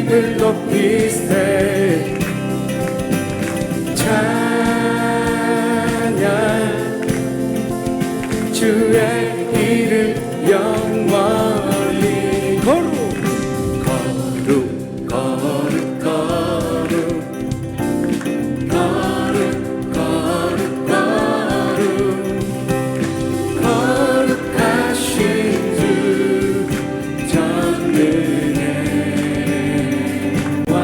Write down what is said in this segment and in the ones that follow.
주님을 높이세 찬양 주의 이름 영원히 거룩 거룩 거룩 거룩 거룩 거룩 거룩 거룩하신 주 전능의 왕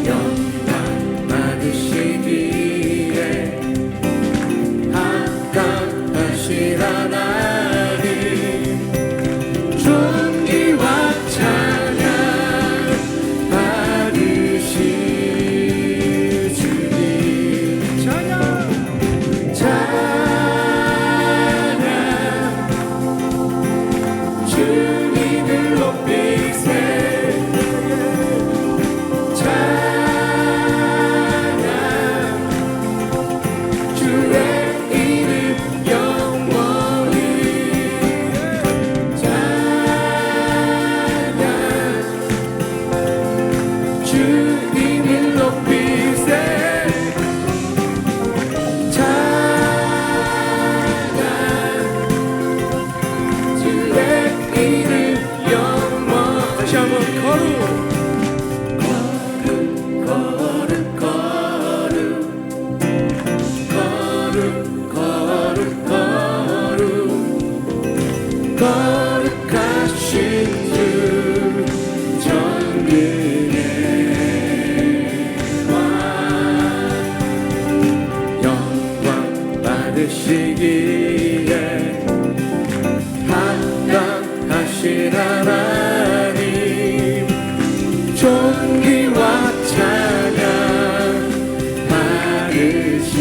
영광 받으시기에 합당하신 하나님 존귀와 찬양 받으신 주님 찬양 찬양 주님을 높이세 찬양 주의 이름 영원히 찬양 주님을 높이세 찬양 주의 이름 영원 다시 한번 거룩 거룩 거룩 거룩 거룩 거룩 거룩하신 주 전능의 왕 영광 받으시기에 합당하신 하나님 존귀와 찬양 받으신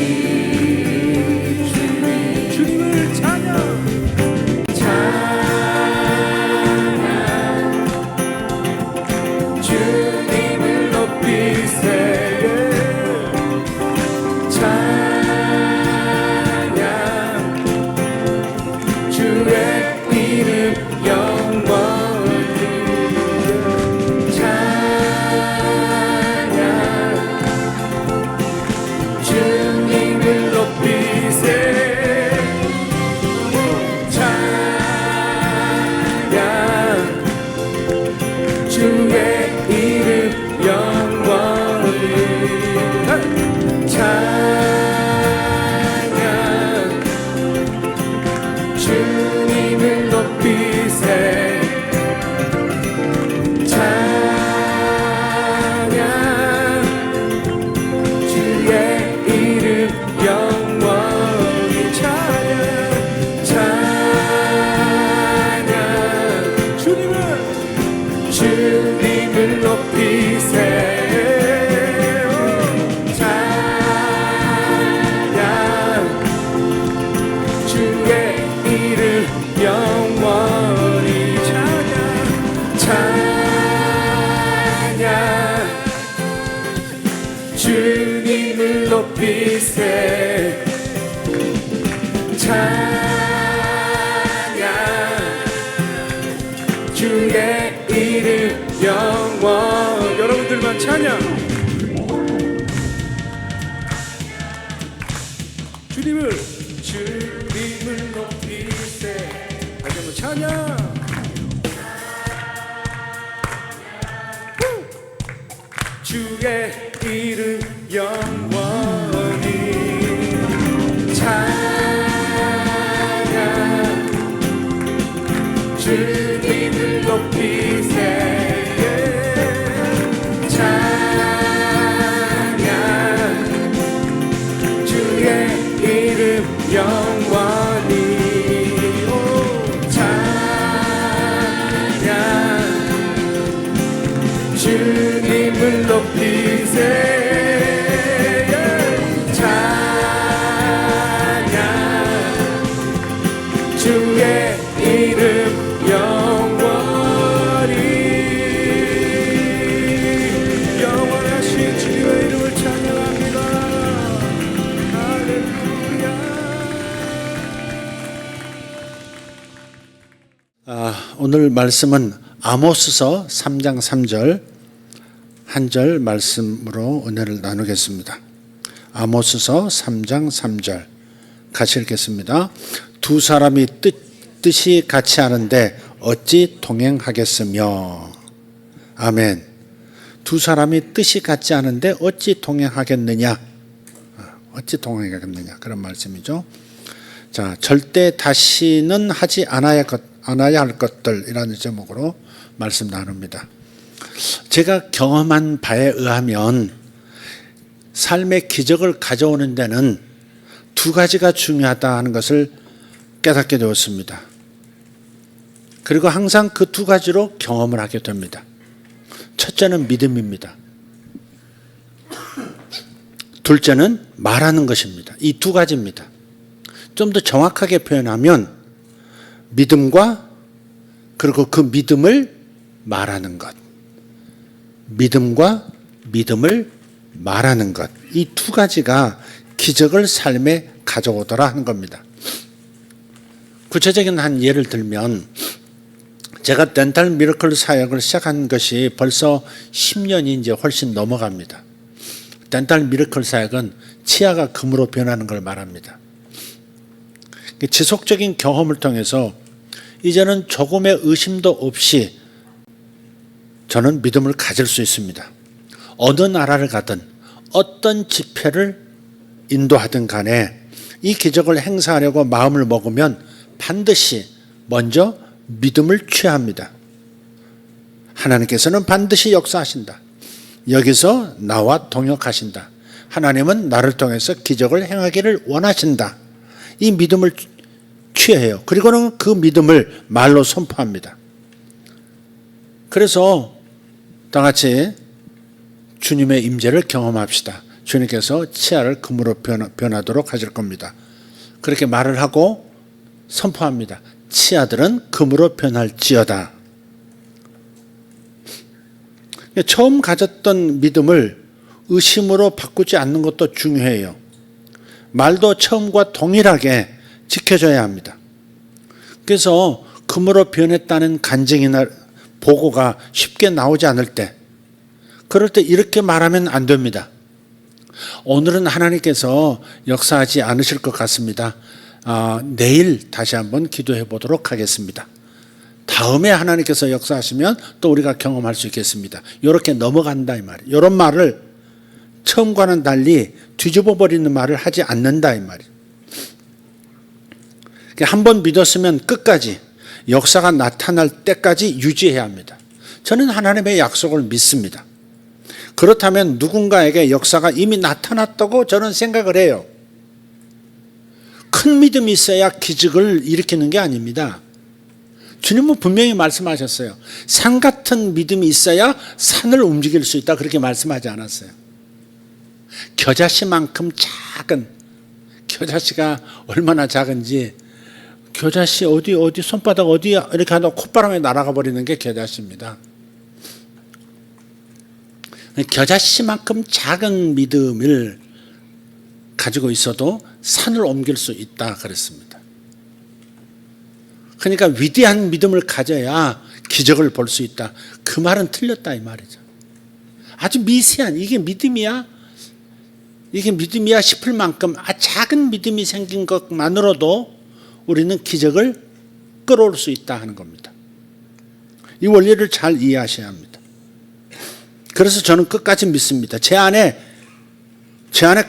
주님 주님을 찬양 찬양 주님을 높이세 찬양 주의 이름 영원히 찬양 주님을 높이세 찬양 주의 이름 영원히 찬양 주님을 높이세 찬양 주의 이름 영원히 찬양 찬양 주님을 높이세 찬양 주의 이름 영원히 찬양 찬양 주님을 높이세 찬양 주의 이름 영원 여러분들만 찬양 주님을 높이세 다시 한번 찬양 주의 이름 영원히 찬양 주님을 높이세 찬양 주의 이름 영원히 오 찬양 주님을 높이세 찬양 주의 이름 영원히 영원하신 주님의 이름을 찬양합니다. 오늘 말씀은 아모스서 3장 3절 한 절 말씀으로 은혜를 나누겠습니다. 아모스서 3장 3절 같이 읽겠습니다. 두 사람이 뜻이 같이 하는데 어찌 동행하겠으며. 아멘. 두 사람이 뜻이 같지 않은데 어찌 동행하겠느냐. 어찌 동행하겠느냐 그런 말씀이죠. 자, 절대 다시는 하지 않아야 할 것들이라는 제목으로 말씀 나눕니다. 제가 경험한 바에 의하면 삶의 기적을 가져오는 데는 두 가지가 중요하다 하는 것을 깨닫게 되었습니다. 그리고 항상 그 두 가지로 경험을 하게 됩니다. 첫째는 믿음입니다. 둘째는 말하는 것입니다. 이 두 가지입니다. 좀 더 정확하게 표현하면 믿음과 그리고 그 믿음을 말하는 것. 믿음과 믿음을 말하는 것. 이 두 가지가 기적을 삶에 가져오더라 하는 겁니다. 구체적인 한 예를 들면 제가 덴탈 미러클 사역을 시작한 것이 벌써 10년이 이제 훨씬 넘어갑니다. 덴탈 미러클 사역은 치아가 금으로 변하는 걸 말합니다. 지속적인 경험을 통해서 이제는 조금의 의심도 없이 저는 믿음을 가질 수 있습니다. 어느 나라를 가든 어떤 집회를 인도하든 간에 이 기적을 행사하려고 마음을 먹으면 반드시 먼저 믿음을 취합니다. 하나님께서는 반드시 역사하신다. 여기서 나와 동역하신다. 하나님은 나를 통해서 기적을 행하기를 원하신다. 이 믿음을 취해요. 그리고는 그 믿음을 말로 선포합니다. 그래서 다 같이 주님의 임재를 경험합시다. 주님께서 치아를 금으로 변하도록 하실 겁니다. 그렇게 말을 하고 선포합니다. 치아들은 금으로 변할지어다. 처음 가졌던 믿음을 의심으로 바꾸지 않는 것도 중요해요. 말도 처음과 동일하게 지켜져야 합니다. 그래서 금으로 변했다는 간증이나 보고가 쉽게 나오지 않을 때, 그럴 때 이렇게 말하면 안 됩니다. 오늘은 하나님께서 역사하지 않으실 것 같습니다. 내일 다시 한번 기도해 보도록 하겠습니다. 다음에 하나님께서 역사하시면 또 우리가 경험할 수 있겠습니다. 이렇게 넘어간다 이 말이에요. 이런 말을 처음과는 달리 뒤집어 버리는 말을 하지 않는다 이 말이에요. 한번 믿었으면 끝까지 역사가 나타날 때까지 유지해야 합니다. 저는 하나님의 약속을 믿습니다. 그렇다면 누군가에게 역사가 이미 나타났다고 저는 생각을 해요. 큰 믿음이 있어야 기적을 일으키는 게 아닙니다. 주님은 분명히 말씀하셨어요. 산 같은 믿음이 있어야 산을 움직일 수 있다. 그렇게 말씀하지 않았어요. 겨자씨만큼 작은, 겨자씨가 얼마나 작은지, 겨자씨 어디 손바닥 어디 이렇게 하다 콧바람에 날아가 버리는 게 겨자씨입니다. 겨자씨만큼 작은 믿음을 가지고 있어도 산을 옮길 수 있다 그랬습니다. 그러니까 위대한 믿음을 가져야 기적을 볼 수 있다. 그 말은 틀렸다 이 말이죠. 아주 미세한 이게 믿음이야 싶을 만큼 작은 믿음이 생긴 것만으로도 우리는 기적을 끌어올 수 있다 하는 겁니다. 이 원리를 잘 이해하셔야 합니다. 그래서 저는 끝까지 믿습니다. 제 안에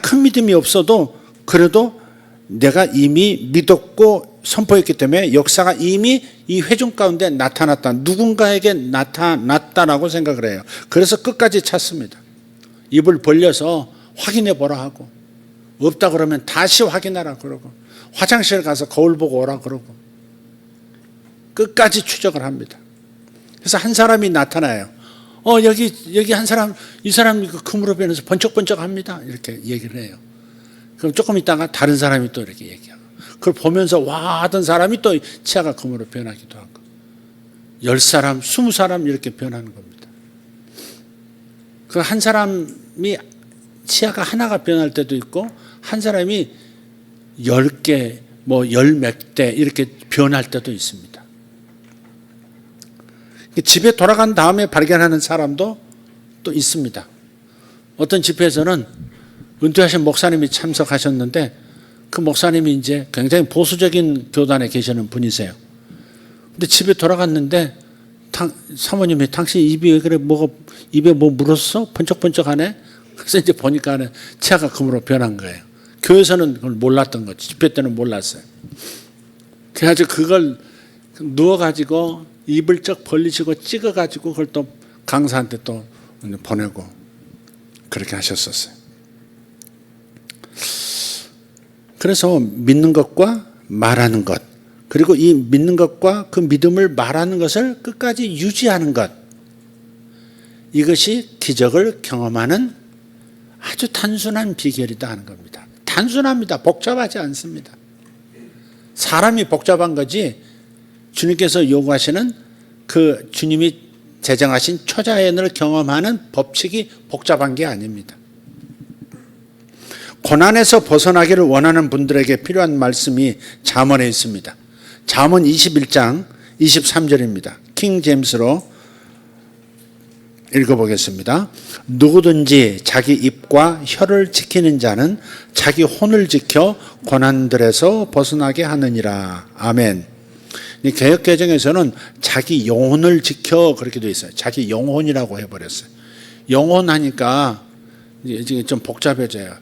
큰 믿음이 없어도 그래도 내가 이미 믿었고 선포했기 때문에 역사가 이미 이 회중 가운데 나타났다. 누군가에게 나타났다라고 생각을 해요. 그래서 끝까지 찾습니다. 입을 벌려서 확인해 보라 하고 없다 그러면 다시 확인하라 그러고 화장실 가서 거울 보고 오라 그러고 끝까지 추적을 합니다. 그래서 한 사람이 나타나요. 여기 한 사람, 이 사람이 금으로 변해서 번쩍번쩍 합니다. 이렇게 얘기를 해요. 그럼 조금 있다가 다른 사람이 또 이렇게 얘기하고 그걸 보면서 와 하던 사람이 또 치아가 금으로 변하기도 하고 10사람, 20사람 이렇게 변하는 겁니다. 그 한 사람이 치아가 하나가 변할 때도 있고 한 사람이 10개, 뭐 10몇 대 이렇게 변할 때도 있습니다. 집에 돌아간 다음에 발견하는 사람도 또 있습니다. 어떤 집회에서는 은퇴하신 목사님이 참석하셨는데 그 목사님이 이제 굉장히 보수적인 교단에 계시는 분이세요. 근데 집에 돌아갔는데 사모님이 당신 입이 왜 그래? 입에 뭐 물었어? 번쩍번쩍하네? 그래서 이제 보니까 치아가 금으로 변한 거예요. 교회에서는 그걸 몰랐던 거지. 집회 때는 몰랐어요. 그래가지고 그걸 누워가지고 입을 쩍 벌리시고 찍어가지고 그걸 또 강사한테 또 보내고 그렇게 하셨었어요. 그래서 믿는 것과 말하는 것, 그리고 이 믿는 것과 그 믿음을 말하는 것을 끝까지 유지하는 것, 이것이 기적을 경험하는 아주 단순한 비결이다 하는 겁니다. 단순합니다. 복잡하지 않습니다. 사람이 복잡한 거지 주님께서 요구하시는 그 주님이 제정하신 초자연을 경험하는 법칙이 복잡한 게 아닙니다. 고난에서 벗어나기를 원하는 분들에게 필요한 말씀이 잠언에 있습니다. 잠언 21장 23절입니다. 킹 제임스로 읽어보겠습니다. 누구든지 자기 입과 혀를 지키는 자는 자기 혼을 지켜 고난들에서 벗어나게 하느니라. 아멘. 이 개역개정에서는 자기 영혼을 지켜 그렇게 되어 있어요. 자기 영혼이라고 해버렸어요. 영혼 하니까 이제 좀 복잡해져요.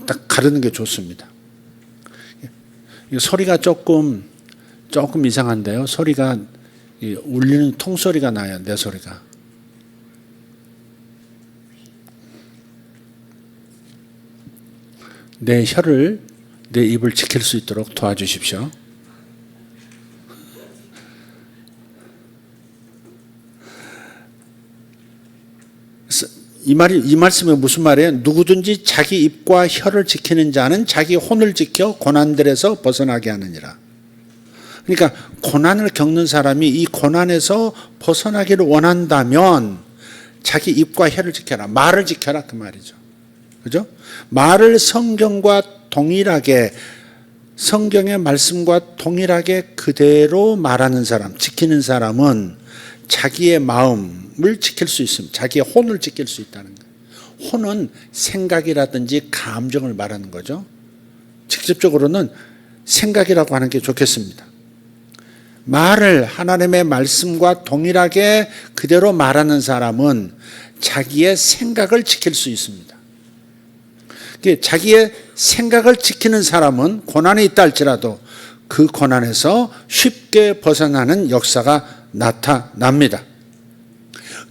딱 가르는 게 좋습니다. 소리가 조금 이상한데요. 소리가 울리는 통소리가 나요. 내 소리가. 내 혀를, 내 입을 지킬 수 있도록 도와주십시오. 이 말씀이 무슨 말이에요? 누구든지 자기 입과 혀를 지키는 자는 자기 혼을 지켜 고난들에서 벗어나게 하느니라. 그러니까 고난을 겪는 사람이 이 고난에서 벗어나기를 원한다면 자기 입과 혀를 지켜라. 말을 지켜라 그 말이죠. 그죠? 말을 성경과 동일하게, 성경의 말씀과 동일하게 그대로 말하는 사람, 지키는 사람은 자기의 마음을 지킬 수 있습니다. 자기의 혼을 지킬 수 있다는 거예요. 혼은 생각이라든지 감정을 말하는 거죠. 직접적으로는 생각이라고 하는 게 좋겠습니다. 말을 하나님의 말씀과 동일하게 그대로 말하는 사람은 자기의 생각을 지킬 수 있습니다. 자기의 생각을 지키는 사람은 고난이 있다 할지라도 그 고난에서 쉽게 벗어나는 역사가 나타납니다.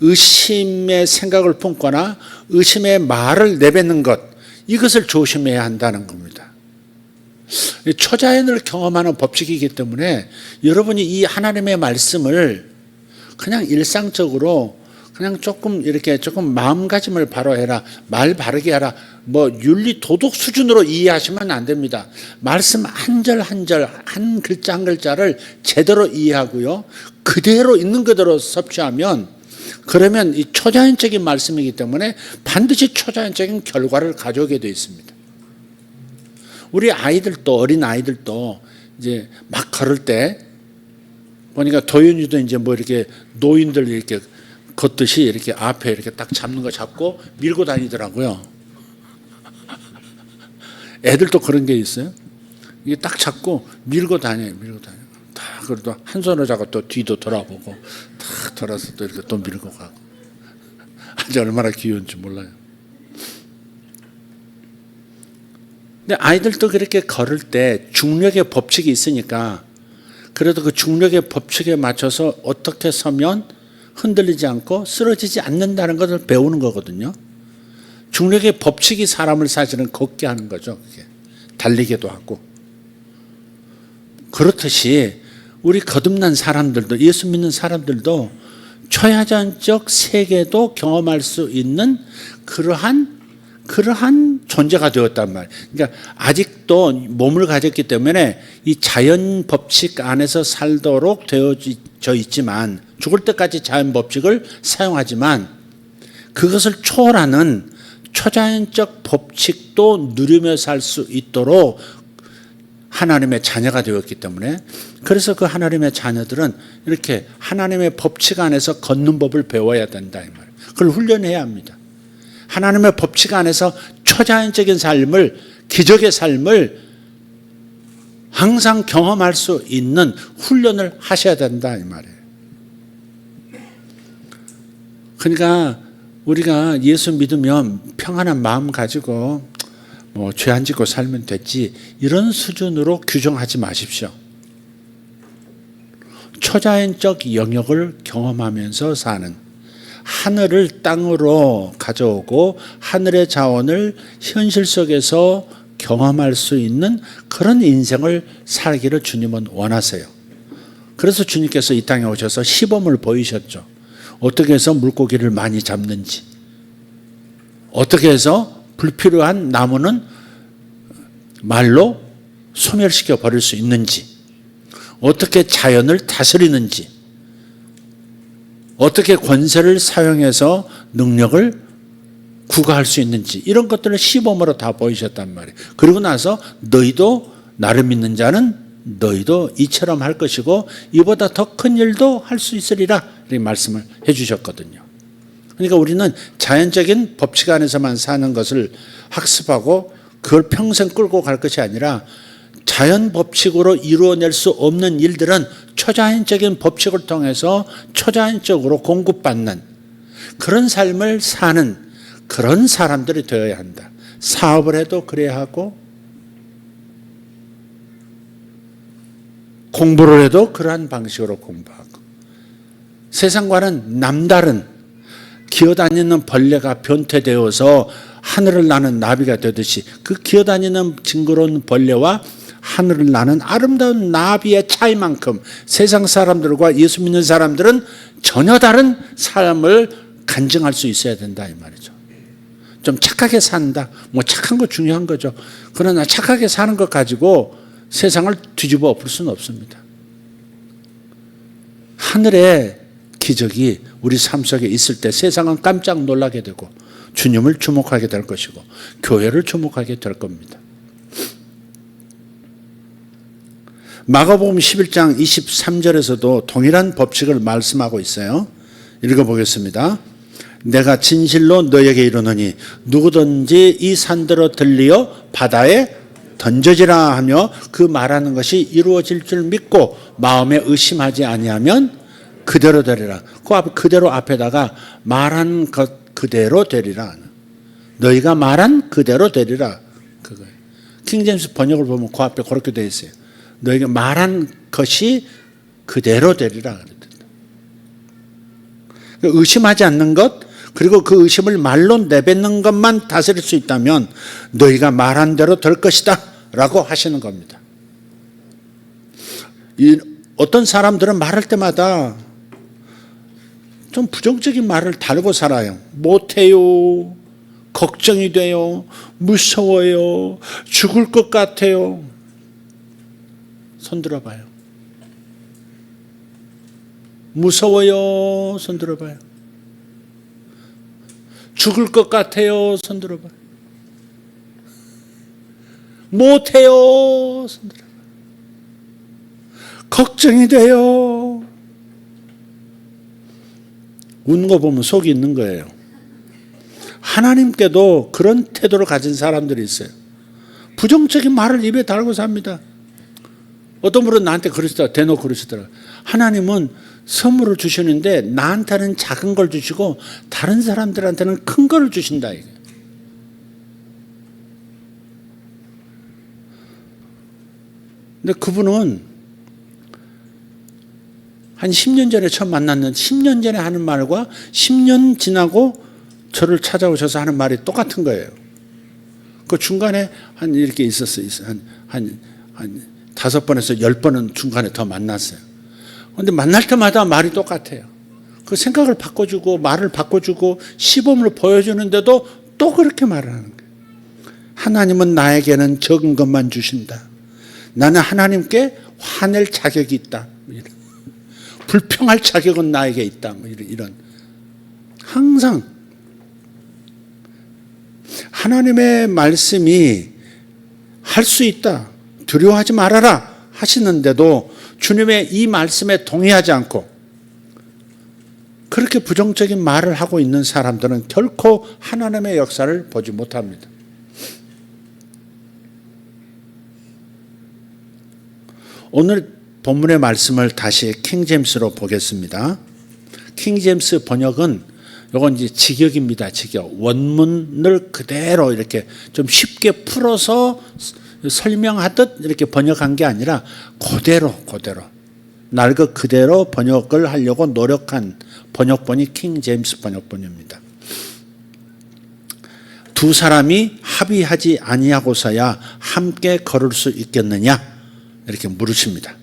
의심의 생각을 품거나 의심의 말을 내뱉는 것, 이것을 조심해야 한다는 겁니다. 초자연을 경험하는 법칙이기 때문에 여러분이 이 하나님의 말씀을 그냥 일상적으로 그냥 조금 마음가짐을 바로 해라, 말 바르게 하라, 뭐 윤리 도덕 수준으로 이해하시면 안 됩니다. 말씀 한 절 한 절, 한 글자 한 글자를 제대로 이해하고요, 그대로 있는 그대로 섭취하면, 그러면 이 초자연적인 말씀이기 때문에 반드시 초자연적인 결과를 가져오게 되어 있습니다. 우리 아이들도, 어린 아이들도 이제 막 걸을 때 보니까 도윤이도 이제 뭐 이렇게 노인들 이렇게 걷듯이 이렇게 앞에 이렇게 딱 잡는 거 잡고 밀고 다니더라고요. 애들도 그런 게 있어요. 이게 딱 잡고 밀고 다녀요. 다 그래도 한 손으로 잡고 또 뒤도 돌아보고 탁 돌아서 또 이렇게 또 밀고 가고. 아주 얼마나 귀여운지 몰라요. 근데 아이들도 그렇게 걸을 때 중력의 법칙이 있으니까 그래도 그 중력의 법칙에 맞춰서 어떻게 서면 흔들리지 않고 쓰러지지 않는다는 것을 배우는 거거든요. 중력의 법칙이 사람을 사실은 걷게 하는 거죠. 그게. 달리기도 하고. 그렇듯이 우리 거듭난 사람들도, 예수 믿는 사람들도 초자연적 세계도 경험할 수 있는 그러한 존재가 되었단 말이에요. 그러니까 아직도 몸을 가졌기 때문에 이 자연 법칙 안에서 살도록 되어져 있지만, 죽을 때까지 자연 법칙을 사용하지만 그것을 초월하는 초자연적 법칙도 누리며 살 수 있도록 하나님의 자녀가 되었기 때문에, 그래서 그 하나님의 자녀들은 이렇게 하나님의 법칙 안에서 걷는 법을 배워야 된다 이 말이에요. 그걸 훈련해야 합니다. 하나님의 법칙 안에서 초자연적인 삶을, 기적의 삶을 항상 경험할 수 있는 훈련을 하셔야 된다 이 말이에요. 그러니까 우리가 예수 믿으면 평안한 마음 가지고 뭐 죄 안 짓고 살면 됐지, 이런 수준으로 규정하지 마십시오. 초자연적 영역을 경험하면서 사는, 하늘을 땅으로 가져오고 하늘의 자원을 현실 속에서 경험할 수 있는 그런 인생을 살기를 주님은 원하세요. 그래서 주님께서 이 땅에 오셔서 시범을 보이셨죠. 어떻게 해서 물고기를 많이 잡는지, 어떻게 해서 불필요한 나무는 말로 소멸시켜 버릴 수 있는지, 어떻게 자연을 다스리는지, 어떻게 권세를 사용해서 능력을 구가할 수 있는지, 이런 것들을 시범으로 다 보이셨단 말이에요. 그러고 나서 너희도 나를 믿는 자는 너희도 이처럼 할 것이고 이보다 더 큰 일도 할 수 있으리라, 이렇게 말씀을 해 주셨거든요. 그러니까 우리는 자연적인 법칙 안에서만 사는 것을 학습하고 그걸 평생 끌고 갈 것이 아니라, 자연 법칙으로 이루어낼 수 없는 일들은 초자연적인 법칙을 통해서 초자연적으로 공급받는 그런 삶을 사는 그런 사람들이 되어야 한다. 사업을 해도 그래야 하고, 공부를 해도 그러한 방식으로 공부하고, 세상과는 남다른, 기어다니는 벌레가 변태되어서 하늘을 나는 나비가 되듯이 그 기어다니는 징그러운 벌레와 하늘을 나는 아름다운 나비의 차이만큼 세상 사람들과 예수 믿는 사람들은 전혀 다른 삶을 간증할 수 있어야 된다 이 말이죠. 좀 착하게 산다, 뭐 착한 거 중요한 거죠. 그러나 착하게 사는 것 가지고 세상을 뒤집어 엎을 수는 없습니다. 하늘의 기적이 우리 삶 속에 있을 때 세상은 깜짝 놀라게 되고 주님을 주목하게 될 것이고 교회를 주목하게 될 겁니다. 마가복음 11장 23절에서도 동일한 법칙을 말씀하고 있어요. 읽어보겠습니다. 내가 진실로 너에게 이르노니 누구든지 이 산대로 들리어 바다에 던져지라 하며 그 말하는 것이 이루어질 줄 믿고 마음에 의심하지 아니하면 그대로 되리라. 그대로 앞에다가 말한 것 그대로 되리라. 너희가 말한 그대로 되리라. 그거예요. 킹제임스 번역을 보면 그 앞에 그렇게 되어 있어요. 너희가 말한 것이 그대로 되리라. 의심하지 않는 것, 그리고 그 의심을 말로 내뱉는 것만 다스릴 수 있다면 너희가 말한 대로 될 것이다 라고 하시는 겁니다. 어떤 사람들은 말할 때마다 좀 부정적인 말을 달고 살아요. 못해요, 걱정이 돼요, 무서워요, 죽을 것 같아요. 손 들어봐요. 무서워요, 손 들어봐요. 죽을 것 같아요, 손 들어봐요. 못해요, 손 들어봐요. 걱정이 돼요. 웃는 거 보면 속이 있는 거예요. 하나님께도 그런 태도를 가진 사람들이 있어요. 부정적인 말을 입에 달고 삽니다. 어떤 분은 나한테 그러시더라, 대놓고 그러시더라. 하나님은 선물을 주시는데 나한테는 작은 걸 주시고 다른 사람들한테는 큰 걸 주신다. 근데 그분은 한 10년 전에 처음 만났는데 10년 전에 하는 말과 10년 지나고 저를 찾아오셔서 하는 말이 똑같은 거예요. 그 중간에 한 이렇게 있었어요. 한 5번에서 10번은 중간에 더 만났어요. 그런데 만날 때마다 말이 똑같아요. 그 생각을 바꿔주고 말을 바꿔주고 시범을 보여주는데도 또 그렇게 말을 하는 거예요. 하나님은 나에게는 적은 것만 주신다. 나는 하나님께 화낼 자격이 있다. 불평할 자격은 나에게 있다. 이런. 항상 하나님의 말씀이 할 수 있다. 두려워하지 말아라 하시는데도 주님의 이 말씀에 동의하지 않고 그렇게 부정적인 말을 하고 있는 사람들은 결코 하나님의 역사를 보지 못합니다. 오늘 본문의 말씀을 다시 킹제임스로 보겠습니다. 킹제임스 번역은 이건 이제 직역입니다. 직역. 원문을 그대로 이렇게 좀 쉽게 풀어서 설명하듯 이렇게 번역한 게 아니라 그대로 낡은 그대로 번역을 하려고 노력한 번역본이 킹제임스 번역본입니다. 두 사람이 합의하지 아니하고서야 함께 걸을 수 있겠느냐 이렇게 물으십니다.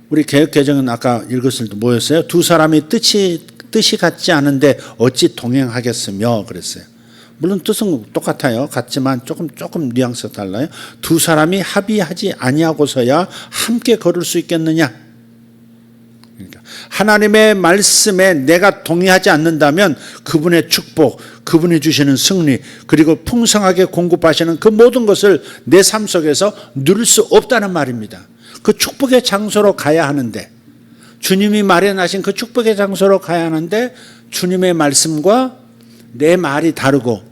우리 개역개정은 아까 읽었을 때 뭐였어요? 두 사람이 뜻이 같지 않은데 어찌 동행하겠으며 그랬어요. 물론 뜻은 똑같아요. 같지만 조금 뉘앙스가 달라요. 두 사람이 합의하지 아니하고서야 함께 걸을 수 있겠느냐. 그러니까 하나님의 말씀에 내가 동의하지 않는다면 그분의 축복, 그분이 주시는 승리, 그리고 풍성하게 공급하시는 그 모든 것을 내 삶 속에서 누릴 수 없다는 말입니다. 그 축복의 장소로 가야 하는데, 주님이 마련하신 그 축복의 장소로 가야 하는데 주님의 말씀과 내 말이 다르고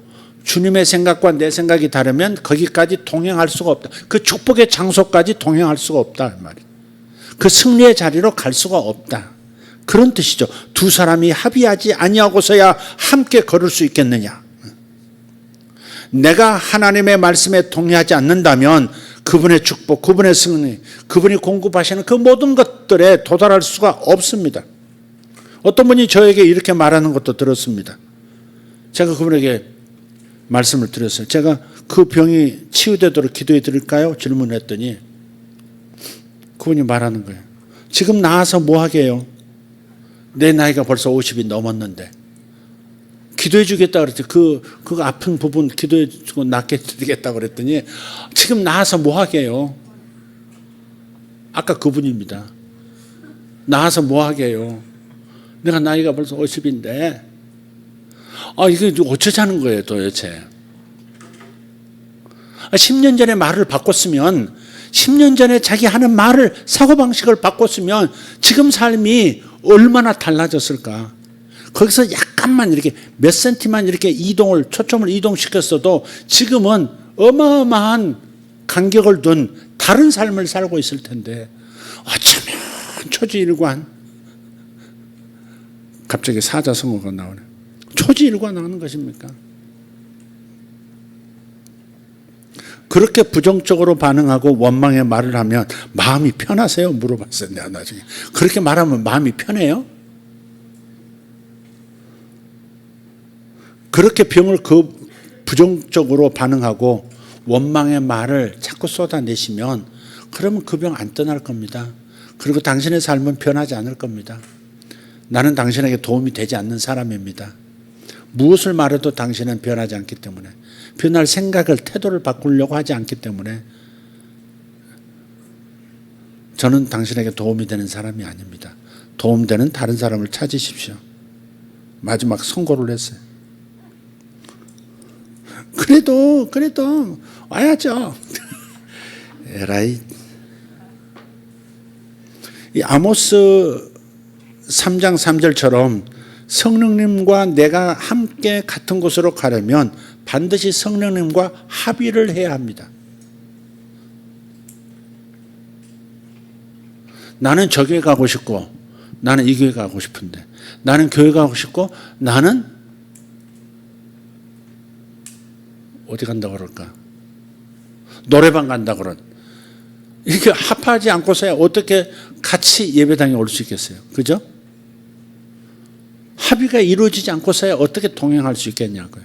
주님의 생각과 내 생각이 다르면 거기까지 동행할 수가 없다. 그 축복의 장소까지 동행할 수가 없다 말이에요. 그 승리의 자리로 갈 수가 없다. 그런 뜻이죠. 두 사람이 합의하지 아니하고서야 함께 걸을 수 있겠느냐. 내가 하나님의 말씀에 동의하지 않는다면 그분의 축복, 그분의 승리, 그분이 공급하시는 그 모든 것들에 도달할 수가 없습니다. 어떤 분이 저에게 이렇게 말하는 것도 들었습니다. 제가 그분에게 말씀을 드렸어요. 제가 그 병이 치유되도록 기도해 드릴까요? 질문을 했더니 그분이 말하는 거예요. 지금 나와서 뭐 하게요? 내 나이가 벌써 50이 넘었는데 기도해 주겠다 그랬더니 그 아픈 부분 기도해 주고 낫게 드리겠다 그랬더니 지금 나와서 뭐 하게요? 아까 그분입니다. 나와서 뭐 하게요? 내가 나이가 벌써 50인데 이게 어쩌자는 거예요 도대체. 10년 전에 말을 바꿨으면 10년 전에 자기 하는 말을 사고방식을 바꿨으면 지금 삶이 얼마나 달라졌을까. 거기서 약간만 이렇게 몇 센티만 이렇게 초점을 이동시켰어도 지금은 어마어마한 간격을 둔 다른 삶을 살고 있을 텐데 어쩌면 초지일관. 갑자기 사자성어가 나오네. 초지일관 하는 것입니까? 그렇게 부정적으로 반응하고 원망의 말을 하면 마음이 편하세요? 물어봤어요. 내가 나중에. 그렇게 말하면 마음이 편해요? 그렇게 병을 부정적으로 반응하고 원망의 말을 자꾸 쏟아내시면 그러면 그 병 안 떠날 겁니다. 그리고 당신의 삶은 변하지 않을 겁니다. 나는 당신에게 도움이 되지 않는 사람입니다. 무엇을 말해도 당신은 변하지 않기 때문에, 변할 생각을, 태도를 바꾸려고 하지 않기 때문에 저는 당신에게 도움이 되는 사람이 아닙니다. 도움되는 다른 사람을 찾으십시오. 마지막 선고를 했어요. 그래도 와야죠. 에라이. 이 아모스 3장 3절처럼 성령님과 내가 함께 같은 곳으로 가려면 반드시 성령님과 합의를 해야 합니다. 나는 저 교회 가고 싶고 나는 이 교회 가고 싶은데, 나는 교회 가고 싶고 나는 어디 간다고 그럴까? 노래방 간다고 그런. 이렇게 합하지 않고서야 어떻게 같이 예배당에 올 수 있겠어요? 그죠? 합의가 이루어지지 않고서야 어떻게 동행할 수 있겠냐고요.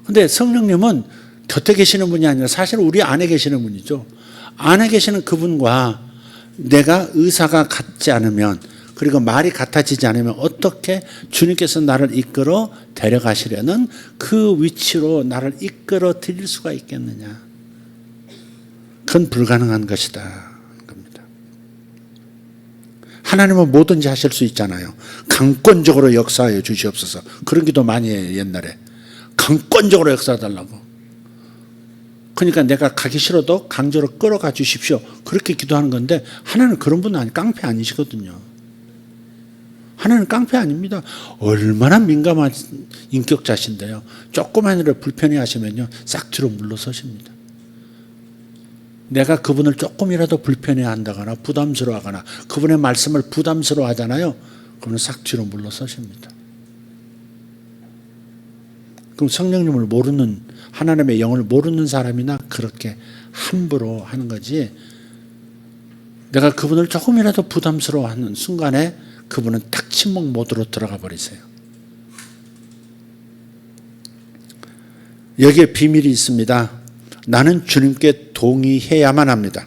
그런데 성령님은 곁에 계시는 분이 아니라 사실 우리 안에 계시는 분이죠. 안에 계시는 그분과 내가 의사가 같지 않으면, 그리고 말이 같아지지 않으면 어떻게 주님께서 나를 이끌어 데려가시려는 그 위치로 나를 이끌어 드릴 수가 있겠느냐. 그건 불가능한 것이다. 하나님은 뭐든지 하실 수 있잖아요. 강권적으로 역사해 주시옵소서. 그런 기도 많이 해요. 옛날에 강권적으로 역사해달라고. 그러니까 내가 가기 싫어도 강제로 끌어가 주십시오. 그렇게 기도하는 건데 하나님은 그런 분은 깡패 아니시거든요. 하나님은 깡패 아닙니다. 얼마나 민감한 인격자신데요. 조그만 일을 불편해 하시면요, 싹 뒤로 물러서십니다. 내가 그분을 조금이라도 불편해 한다거나 부담스러워하거나 그분의 말씀을 부담스러워 하잖아요. 그분은 싹 뒤로 물러서십니다. 그럼 성령님을 모르는, 하나님의 영을 모르는 사람이나 그렇게 함부로 하는 거지, 내가 그분을 조금이라도 부담스러워하는 순간에 그분은 딱 침묵 모드로 들어가 버리세요. 여기에 비밀이 있습니다. 나는 주님께 동의해야만 합니다.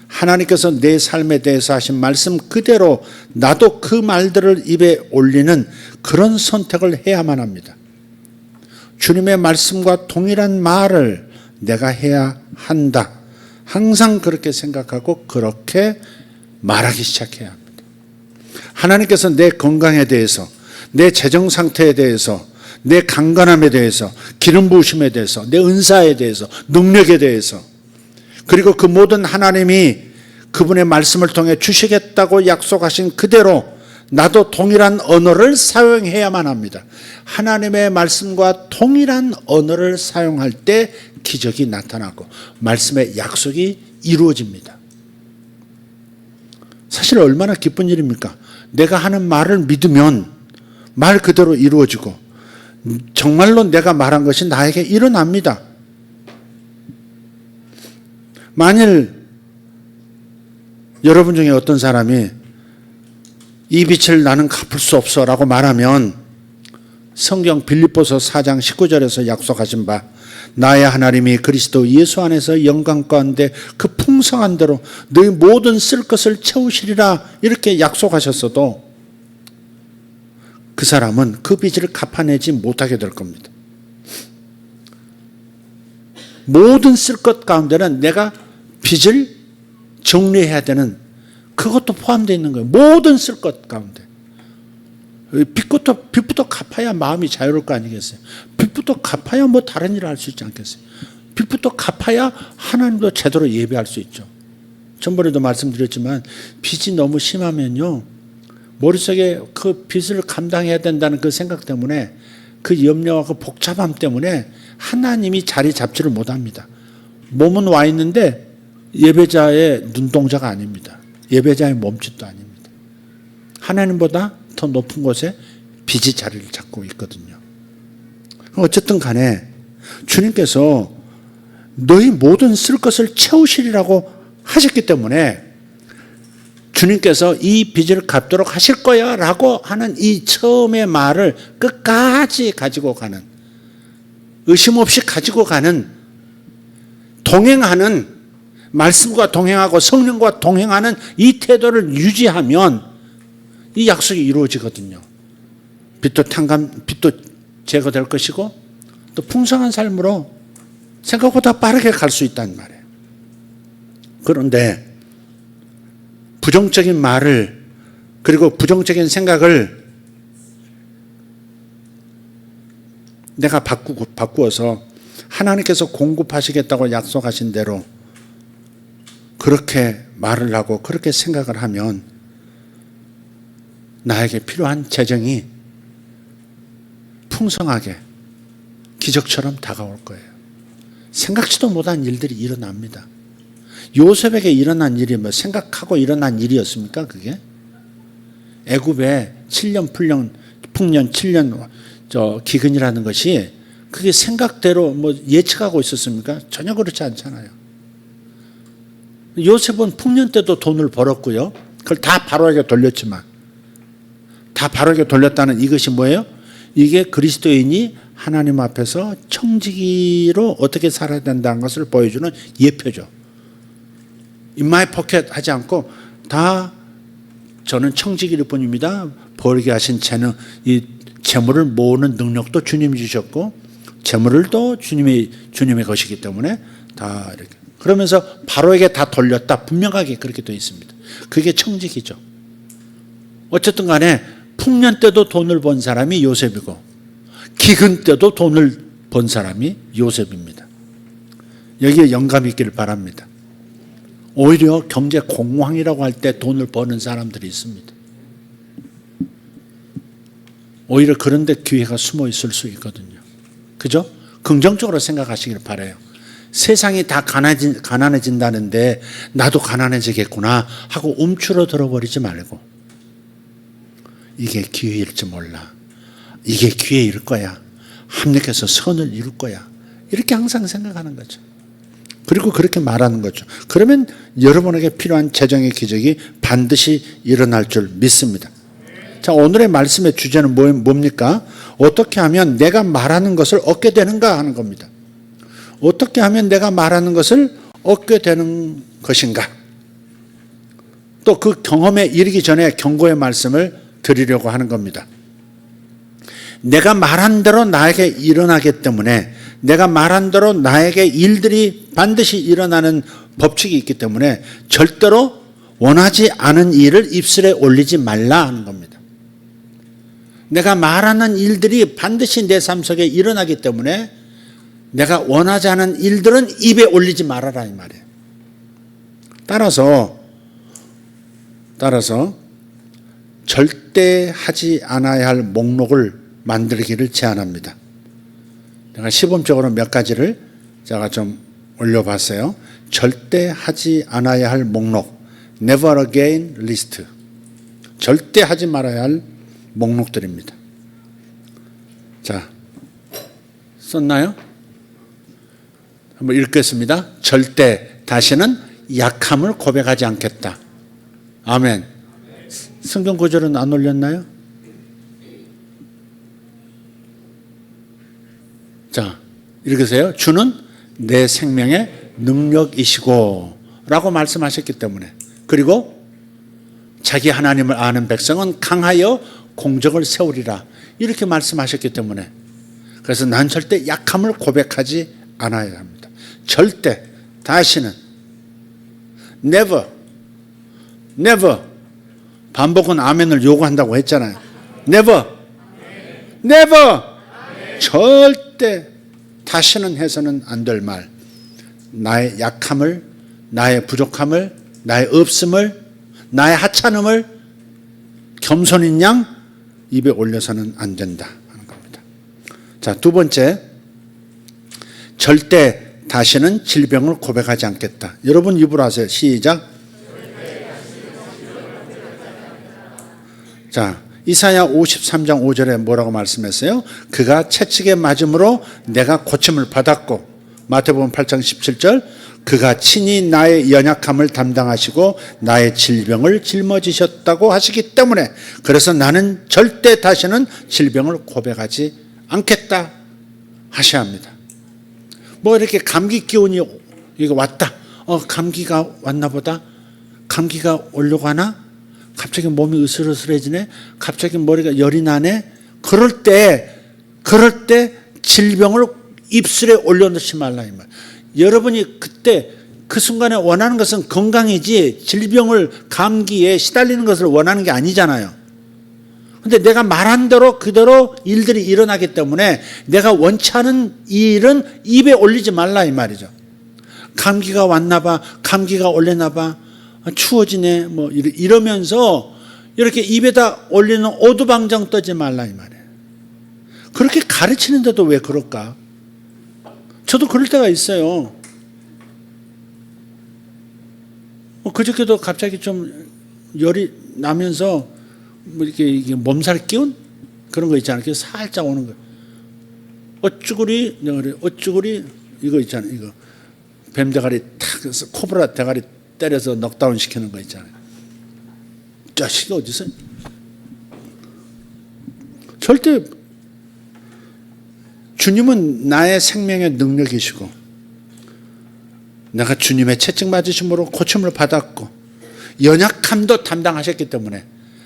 하나님께서 내 삶에 대해서 하신 말씀 그대로 나도 그 말들을 입에 올리는 그런 선택을 해야만 합니다. 주님의 말씀과 동일한 말을 내가 해야 한다. 항상 그렇게 생각하고 그렇게 말하기 시작해야 합니다. 하나님께서 내 건강에 대해서, 내 재정 상태에 대해서, 내 강건함에 대해서, 기름 부으심에 대해서, 내 은사에 대해서, 능력에 대해서, 그리고 그 모든 하나님이 그분의 말씀을 통해 주시겠다고 약속하신 그대로 나도 동일한 언어를 사용해야만 합니다. 하나님의 말씀과 동일한 언어를 사용할 때 기적이 나타나고 말씀의 약속이 이루어집니다. 사실 얼마나 기쁜 일입니까? 내가 하는 말을 믿으면 말 그대로 이루어지고 정말로 내가 말한 것이 나에게 일어납니다. 만일 여러분 중에 어떤 사람이 이 빛을 나는 갚을 수 없어 라고 말하면 성경 빌립보서 4장 19절에서 약속하신 바 나의 하나님이 그리스도 예수 안에서 영광 가운데 그 풍성한 대로 너희 모든 쓸 것을 채우시리라 이렇게 약속하셨어도 그 사람은 그 빚을 갚아내지 못하게 될 겁니다. 모든 쓸 것 가운데는 내가 빚을 정리해야 되는 그것도 포함되어 있는 거예요. 모든 쓸 것 가운데. 빚부터 갚아야 마음이 자유로울 거 아니겠어요? 빚부터 갚아야 뭐 다른 일을 할 수 있지 않겠어요? 빚부터 갚아야 하나님도 제대로 예배할 수 있죠. 전번에도 말씀드렸지만 빚이 너무 심하면요, 머릿속에 그 빚을 감당해야 된다는 그 생각 때문에, 그 염려와 그 복잡함 때문에 하나님이 자리 잡지를 못합니다. 몸은 와 있는데 예배자의 눈동자가 아닙니다. 예배자의 몸짓도 아닙니다. 하나님보다 더 높은 곳에 빚이 자리를 잡고 있거든요. 어쨌든 간에 주님께서 너희 모든 쓸 것을 채우시리라고 하셨기 때문에 주님께서 이 빚을 갚도록 하실 거야 라고 하는 이 처음의 말을 끝까지 가지고 가는, 의심 없이 가지고 가는, 동행하는, 말씀과 동행하고 성령과 동행하는 이 태도를 유지하면 이 약속이 이루어지거든요. 빚도 제거될 것이고 또 풍성한 삶으로 생각보다 빠르게 갈 수 있다는 말이에요. 그런데 부정적인 말을, 그리고 부정적인 생각을 내가 바꾸어서 하나님께서 공급하시겠다고 약속하신 대로 그렇게 말을 하고 그렇게 생각을 하면 나에게 필요한 재정이 풍성하게 기적처럼 다가올 거예요. 생각지도 못한 일들이 일어납니다. 요셉에게 일어난 일이 뭐 생각하고 일어난 일이었습니까? 그게 애굽에 7년 풍년 7년 기근이라는 것이 그게 생각대로 뭐 예측하고 있었습니까? 전혀 그렇지 않잖아요. 요셉은 풍년 때도 돈을 벌었고요. 그걸 다 바로에게 돌렸지만, 다 바로에게 돌렸다는 이것이 뭐예요? 이게 그리스도인이 하나님 앞에서 청지기로 어떻게 살아야 된다는 것을 보여주는 예표죠. In my pocket 하지 않고 다 저는 청지기일 뿐입니다. 벌게 하신 이 재물을 모으는 능력도 주님이 주셨고 재물을 또 주님의 것이기 때문에 다 이렇게, 그러면서 바로에게 다 돌렸다, 분명하게 그렇게 되어 있습니다. 그게 청지기죠. 어쨌든 간에 풍년 때도 돈을 번 사람이 요셉이고 기근 때도 돈을 번 사람이 요셉입니다. 여기에 영감이 있기를 바랍니다. 오히려 경제 공황이라고 할 때 돈을 버는 사람들이 있습니다. 오히려 그런 데 기회가 숨어 있을 수 있거든요. 그죠? 긍정적으로 생각하시길 바라요. 세상이 다 가난해진다는데 나도 가난해지겠구나 하고 움츠러들어 버리지 말고, 이게 기회일지 몰라, 이게 기회일 거야, 하나님께서 선을 이룰 거야, 이렇게 항상 생각하는 거죠. 그리고 그렇게 말하는 거죠. 그러면 여러분에게 필요한 재정의 기적이 반드시 일어날 줄 믿습니다. 자, 오늘의 말씀의 주제는 뭡니까? 어떻게 하면 내가 말하는 것을 얻게 되는가 하는 겁니다. 어떻게 하면 내가 말하는 것을 얻게 되는 것인가? 또 그 경험에 이르기 전에 경고의 말씀을 드리려고 하는 겁니다. 내가 말한 대로 나에게 일어나기 때문에, 내가 말한 대로 나에게 일들이 반드시 일어나는 법칙이 있기 때문에 절대로 원하지 않은 일을 입술에 올리지 말라 하는 겁니다. 내가 말하는 일들이 반드시 내 삶 속에 일어나기 때문에 내가 원하지 않은 일들은 입에 올리지 말아라 이 말이에요. 따라서 절대 하지 않아야 할 목록을 만들기를 제안합니다. 제가 시범적으로 몇 가지를 제가 좀 올려봤어요. 절대 하지 않아야 할 목록, never again list. 절대 하지 말아야 할 목록들입니다. 자, 썼나요? 한번 읽겠습니다. 절대 다시는 약함을 고백하지 않겠다. 아멘. 성경 구절은 안 올렸나요? 자, 읽으세요. 주는 내 생명의 능력이시고 라고 말씀하셨기 때문에, 그리고 자기 하나님을 아는 백성은 강하여 공적을 세우리라 이렇게 말씀하셨기 때문에, 그래서 난 절대 약함을 고백하지 않아야 합니다. 절대 다시는, never, never, 반복은 아멘을 요구한다고 했잖아요. never, never, 절대 다시는 해서는 안 될 말, 나의 약함을, 나의 부족함을, 나의 없음을, 나의 하찮음을 겸손인 양 입에 올려서는 안 된다 하는 겁니다. 자, 두 번째, 절대 다시는 질병을 고백하지 않겠다. 여러분 입으로 하세요. 시작. 자, 이사야 53장 5절에 뭐라고 말씀했어요? 그가 채찍에 맞음으로 내가 고침을 받았고, 마태복음 8장 17절, 그가 친히 나의 연약함을 담당하시고 나의 질병을 짊어지셨다고 하시기 때문에, 그래서 나는 절대 다시는 질병을 고백하지 않겠다 하셔야 합니다. 뭐 이렇게 감기 기운이 이거 왔다, 감기가 왔나 보다, 감기가 오려고 하나, 갑자기 몸이 으슬으슬해지네, 갑자기 머리가 열이 나네, 그럴 때 질병을 입술에 올려놓지 말라 이 말. 여러분이 그때 그 순간에 원하는 것은 건강이지 질병을, 감기에 시달리는 것을 원하는 게 아니잖아요. 근데 내가 말한 대로 그대로 일들이 일어나기 때문에 내가 원치 않은 이 일은 입에 올리지 말라 이 말이죠. 감기가 왔나 봐, 감기가 올려나 봐, 추워지네, 뭐 이러면서 이렇게 입에다 올리는 오두방정 떠지 말라 이 말이에요. 그렇게 가르치는데도 왜 그럴까? 저도 그럴 때가 있어요. 그저께도 갑자기 좀 열이 나면서 뭐 이게 몸살 기운 그런 거 있잖아요. 살짝 오는 거. 어쭈구리, 어쭈구리 이거 있잖아요. 이거 뱀 대가리 탁 코브라 대가리 때려서 넉다운 시키는 거 있잖아요. 자식이 어디서? 절대 주님은 나의 생명의 능력이시고 내가 주님의 채찍 맞으심으로 고침을 받았고 연약함도 담당하셨기 때문에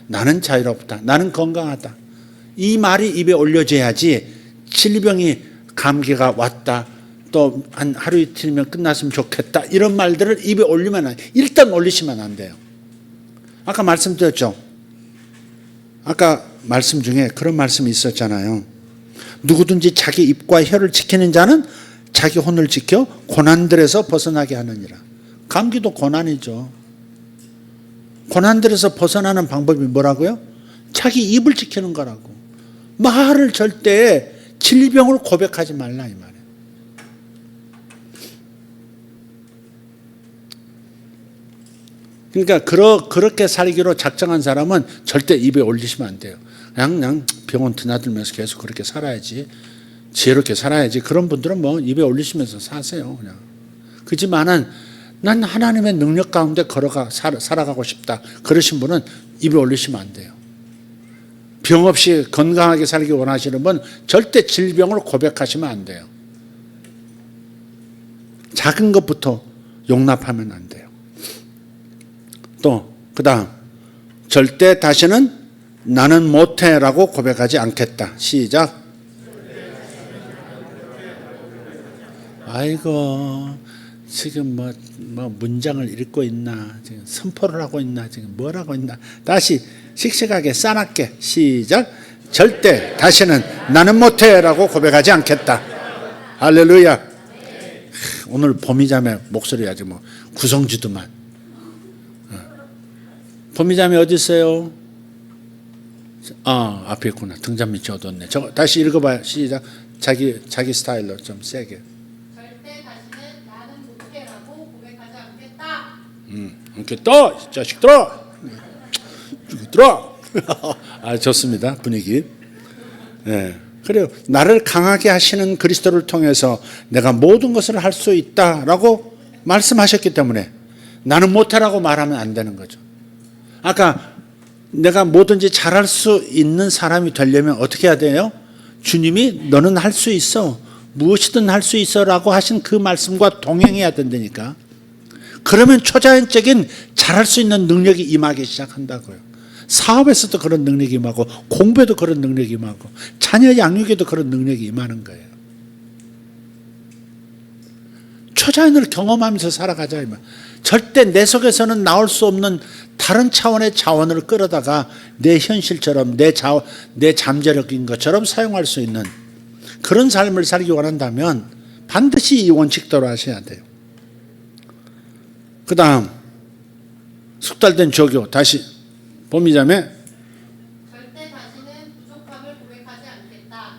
나는 자유롭다, 나는 건강하다, 이 말이 입에 올려져야지 질병이, 감기가 왔다, 또 한 하루 이틀이면 끝났으면 좋겠다, 이런 말들을 입에 올리면 일단 올리시면 안 돼요. 아까 말씀드렸죠. 아까 말씀 중에 그런 말씀이 있었잖아요. 누구든지 자기 입과 혀를 지키는 자는 자기 혼을 지켜 고난들에서 벗어나게 하느니라. 감기도 고난이죠. 고난들에서 벗어나는 방법이 뭐라고요? 자기 입을 지키는 거라고. 말을 절대 질병을 고백하지 말라 이 말이에요. 그러니까 그렇게 살기로 작정한 사람은 절대 입에 올리시면 안 돼요. 그냥 병원 드나들면서 계속 그렇게 살아야지, 지혜롭게 살아야지. 그런 분들은 뭐 입에 올리시면서 사세요 그냥. 그지만은 난 하나님의 능력 가운데 걸어가 살아가고 싶다, 그러신 분은 입에 올리시면 안 돼요. 병 없이 건강하게 살기 원하시는 분 절대 질병을 고백하시면 안 돼요. 작은 것부터 용납하면 안 돼요. 또 그 다음, 절대 다시는 나는 못해라고 고백하지 않겠다. 시작. 아이고, 지금 뭐 문장을 읽고 있나, 지금 선포를 하고 있나, 지금 뭘 하고 있나. 다시 씩씩하게 싸납게. 시작. 절대 다시는 나는 못해라고 고백하지 않겠다. 할렐루야. 오늘 봄이자매 목소리 아주 뭐 구성주더만. 봄이자매 어디 있어요? 앞에 있구나. 등잔 밑에 얻었네. 다시 읽어봐요. 시작. 자기 스타일로 좀 세게. 절대 다시는 나는 못해라고 고백하지 않겠다. 않겠다. 이 자식들아. 들어. 좋습니다. 분위기. 네. 그래요. 나를 강하게 하시는 그리스도를 통해서 내가 모든 것을 할 수 있다라고 말씀하셨기 때문에 나는 못해라고 말하면 안 되는 거죠. 아까 내가 뭐든지 잘할 수 있는 사람이 되려면 어떻게 해야 돼요? 주님이 너는 할 수 있어, 무엇이든 할 수 있어라고 하신 그 말씀과 동행해야 된다니까. 그러면 초자연적인 잘할 수 있는 능력이 임하기 시작한다고요. 사업에서도 그런 능력이 임하고, 공부에도 그런 능력이 임하고, 자녀 양육에도 그런 능력이 임하는 거예요. 초자연을 경험하면서 살아가자 이 말. 절대 내 속에서는 나올 수 없는 다른 차원의 자원을 끌어다가 내 현실처럼, 내 잠재력인 것처럼 사용할 수 있는 그런 삶을 살기 원한다면 반드시 이 원칙대로 하셔야 돼요. 그 다음, 숙달된 조교. 다시 봄이자매. 절대 다시는 부족함을 고백하지 않겠다.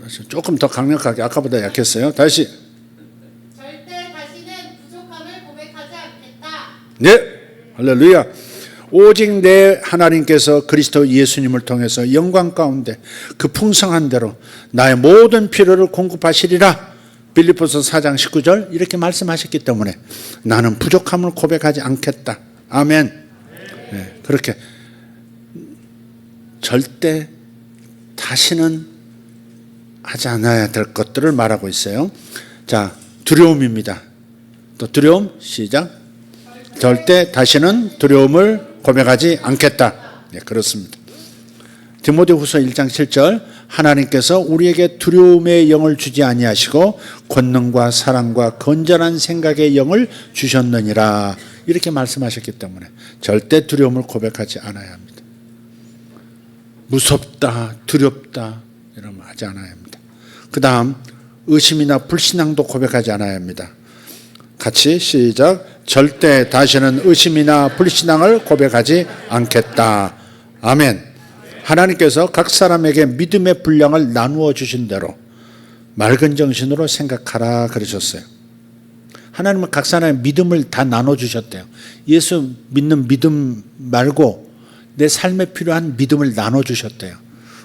다시 조금 더 강력하게. 아까보다 약했어요. 다시. 절대 다시는 부족함을 고백하지 않겠다. 네, 할렐루야. 오직 내 하나님께서 그리스도 예수님을 통해서 영광 가운데 그 풍성한 대로 나의 모든 필요를 공급하시리라. 빌립보서 4장 19절 이렇게 말씀하셨기 때문에 나는 부족함을 고백하지 않겠다. 아멘. 네, 그렇게 절대 다시는 하지 않아야 될 것들을 말하고 있어요. 자, 두려움입니다. 또 두려움. 시작. 절대 다시는 두려움을 고백하지 않겠다. 네, 그렇습니다. 디모데후서 1장 7절 하나님께서 우리에게 두려움의 영을 주지 아니하시고 권능과 사랑과 건전한 생각의 영을 주셨느니라. 이렇게 말씀하셨기 때문에 절대 두려움을 고백하지 않아야 합니다. 무섭다, 두렵다 이러면 하지 않아야 합니다. 그 다음, 의심이나 불신앙도 고백하지 않아야 합니다. 같이 시작. 절대 다시는 의심이나 불신앙을 고백하지 않겠다. 아멘. 하나님께서 각 사람에게 믿음의 분량을 나누어 주신 대로 맑은 정신으로 생각하라 그러셨어요. 하나님은 각 사람의 믿음을 다 나눠 주셨대요. 예수 믿는 믿음 말고 내 삶에 필요한 믿음을 나눠 주셨대요.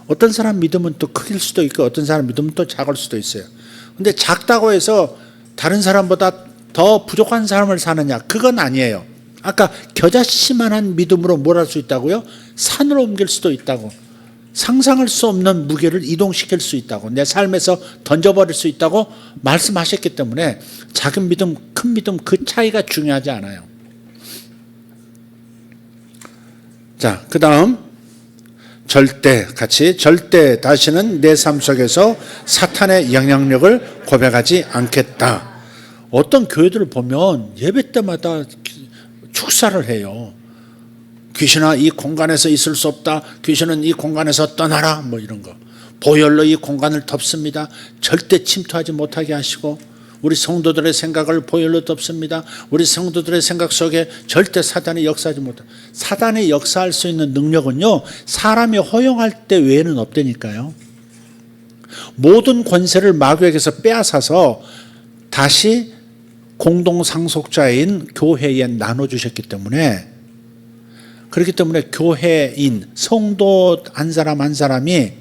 어떤 사람 믿음은 또 크길 수도 있고 어떤 사람 믿음은 또 작을 수도 있어요. 근데 작다고 해서 다른 사람보다 더 부족한 삶을 사느냐? 그건 아니에요. 아까 겨자씨만한 믿음으로 뭘 할 수 있다고요? 산으로 옮길 수도 있다고. 상상할 수 없는 무게를 이동시킬 수 있다고. 내 삶에서 던져버릴 수 있다고 말씀하셨기 때문에 작은 믿음, 큰 믿음 그 차이가 중요하지 않아요. 자, 그 다음 절대, 같이 절대 다시는 내 삶 속에서 사탄의 영향력을 고백하지 않겠다. 어떤 교회들을 보면 예배 때마다 축사를 해요. 귀신아 이 공간에서 있을 수 없다. 귀신은 이 공간에서 떠나라. 뭐 이런 거. 보혈로 이 공간을 덮습니다. 절대 침투하지 못하게 하시고 우리 성도들의 생각을 보혈로 덮습니다. 우리 성도들의 생각 속에 절대 사단이 역사하지 못하. 사단이 역사할 수 있는 능력은요, 사람이 허용할 때 외에는 없다니까요. 모든 권세를 마귀에게서 빼앗아서 다시 공동상속자인 교회에 나눠주셨기 때문에, 그렇기 때문에 교회인 성도 한 사람 한 사람이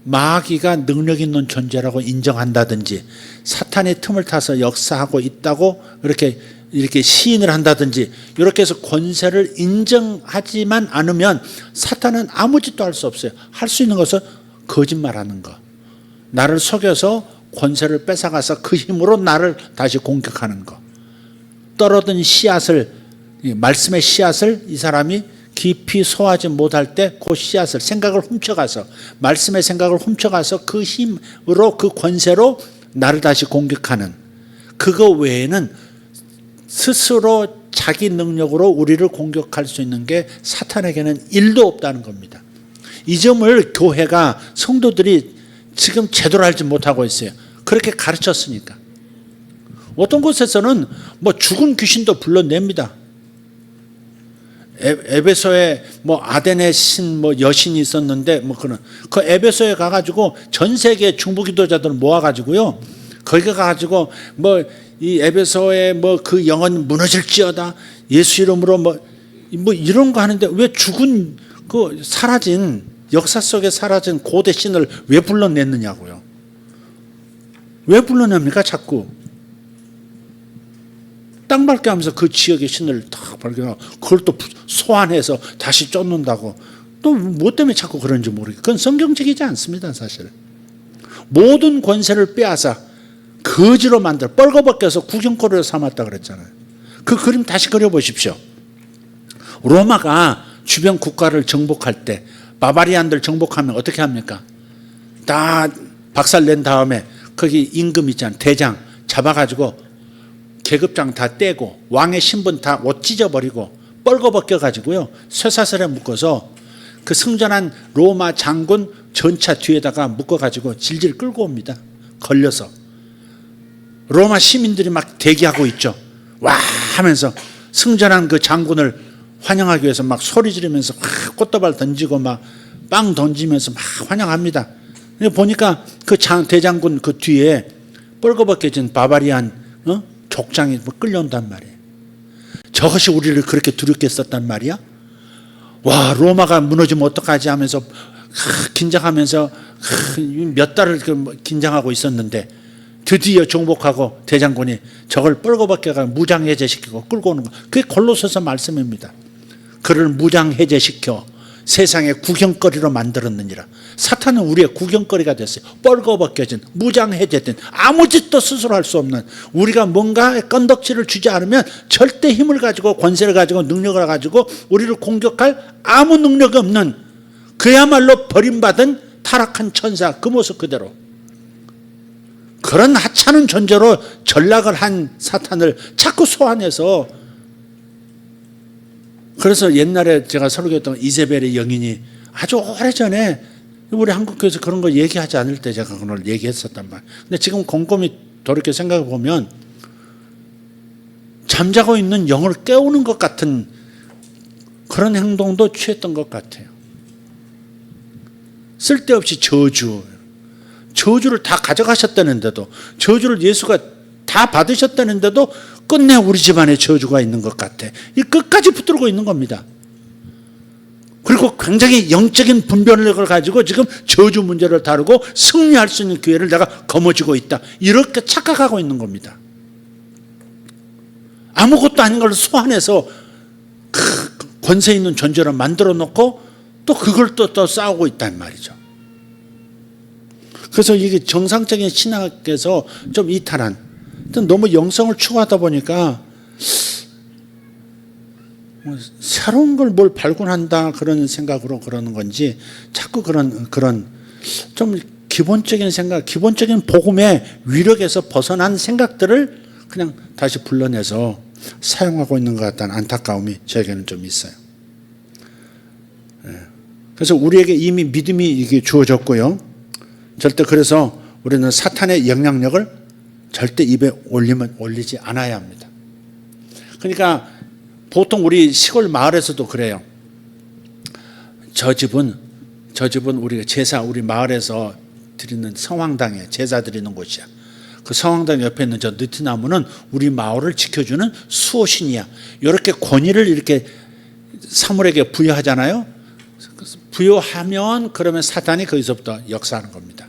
마귀가 능력 있는 존재라고 인정한다든지 사탄의 틈을 타서 역사하고 있다고 이렇게 시인을 한다든지 이렇게 해서 권세를 인정하지만 않으면 사탄은 아무 짓도 할 수 없어요. 할 수 있는 것은 거짓말하는 거, 나를 속여서 권세를 뺏어가서 그 힘으로 나를 다시 공격하는 거, 떨어진 씨앗을, 말씀의 씨앗을 이 사람이 깊이 소화하지 못할 때 그 씨앗을, 생각을 훔쳐가서, 말씀의 생각을 훔쳐가서 그 힘으로, 그 권세로 나를 다시 공격하는, 그거 외에는 스스로 자기 능력으로 우리를 공격할 수 있는 게 사탄에게는 일도 없다는 겁니다. 이 점을 교회가, 성도들이 지금 제대로 알지 못하고 있어요. 그렇게 가르쳤으니까. 어떤 곳에서는 뭐 죽은 귀신도 불러냅니다. 에베소에 뭐 아덴의 신, 뭐 여신이 있었는데, 뭐 그 에베소에 가가지고 전 세계 중보기도자들 모아가지고요, 거기 가가지고 뭐 이 에베소에 뭐 그 영혼 무너질지어다, 예수 이름으로 뭐 이런 거 하는데 왜 죽은 그 사라진, 역사 속에 사라진 고대 신을 왜 불러냈느냐고요. 왜 불러냅니까 자꾸? 땅 밟게 하면서 그 지역의 신을 다 발견하고 그걸 또 소환해서 다시 쫓는다고. 또 뭐 때문에 자꾸 그런지 모르겠어요. 그건 성경적이지 않습니다 사실. 모든 권세를 빼앗아 거지로 만들어 뻘거벗겨서 구경거리로 삼았다 그랬잖아요. 그 그림 다시 그려보십시오. 로마가 주변 국가를 정복할 때 바바리안들 정복하면 어떻게 합니까? 다 박살낸 다음에 거기 임금 있잖아요. 대장 잡아가지고 계급장 다 떼고 왕의 신분 다 옷 찢어버리고 뻘거벗겨가지고요, 쇠사슬에 묶어서 그 승전한 로마 장군 전차 뒤에다가 묶어가지고 질질 끌고 옵니다. 걸려서. 로마 시민들이 막 대기하고 있죠. 와 하면서 승전한 그 장군을 환영하기 위해서 막 소리 지르면서 막 꽃다발 던지고 막 빵 던지면서 막 환영합니다. 보니까 그 대장군 그 뒤에 뻘거벗겨진 바바리안 족장이 끌려온단 말이에요. 저것이 우리를 그렇게 두렵게 했었단 말이야. 와, 로마가 무너지면 어떡하지 하면서 긴장하면서 몇 달을 긴장하고 있었는데 드디어 정복하고 대장군이 저걸 뻘거벗겨가 무장해제시키고 끌고 오는 거. 그게 골로새서 말씀입니다. 그를 무장해제시켜 세상의 구경거리로 만들었느니라. 사탄은 우리의 구경거리가 됐어요. 뻘거벗겨진, 무장해제된, 아무 짓도 스스로 할 수 없는, 우리가 뭔가 건덕지를 주지 않으면 절대 힘을 가지고 권세를 가지고 능력을 가지고 우리를 공격할 아무 능력이 없는, 그야말로 버림받은 타락한 천사, 그 모습 그대로. 그런 하찮은 존재로 전락을 한 사탄을 자꾸 소환해서, 그래서 옛날에 제가 설교했던 이세벨의 영인이 아주 오래전에 우리 한국교회에서 그런 거 얘기하지 않을 때 제가 그걸 얘기했었단 말이에요. 근데 지금 곰곰이 돌이켜 생각해 보면 잠자고 있는 영을 깨우는 것 같은 그런 행동도 취했던 것 같아요. 쓸데없이 저주를 다 가져가셨다는데도, 저주를 예수가 다 받으셨다는데도 끝내 우리 집안에 저주가 있는 것 같아. 이 끝까지 붙들고 있는 겁니다. 그리고 굉장히 영적인 분별력을 가지고 지금 저주 문제를 다루고 승리할 수 있는 기회를 내가 거머쥐고 있다, 이렇게 착각하고 있는 겁니다. 아무것도 아닌 걸 소환해서 권세 있는 존재로 만들어 놓고 또 그걸 또 싸우고 있단 말이죠. 그래서 이게 정상적인 신학에서 좀 이탈한, 너무 영성을 추구하다 보니까 새로운 걸 뭘 발견한다 그런 생각으로 그러는 건지 자꾸 그런 좀 기본적인 생각, 기본적인 복음의 위력에서 벗어난 생각들을 그냥 다시 불러내서 사용하고 있는 것 같다는 안타까움이 저에게는 좀 있어요. 그래서 우리에게 이미 믿음이 이게 주어졌고요. 절대 그래서 우리는 사탄의 영향력을 절대 입에 올리지 않아야 합니다. 그러니까 보통 우리 시골 마을에서도 그래요. 저 집은 우리가 제사 우리 마을에서 드리는 성황당에 제사 드리는 곳이야. 그 성황당 옆에 있는 저 느티나무는 우리 마을을 지켜주는 수호신이야. 이렇게 권위를 이렇게 사물에게 부여하잖아요. 부여하면 그러면 사탄이 거기서부터 역사하는 겁니다.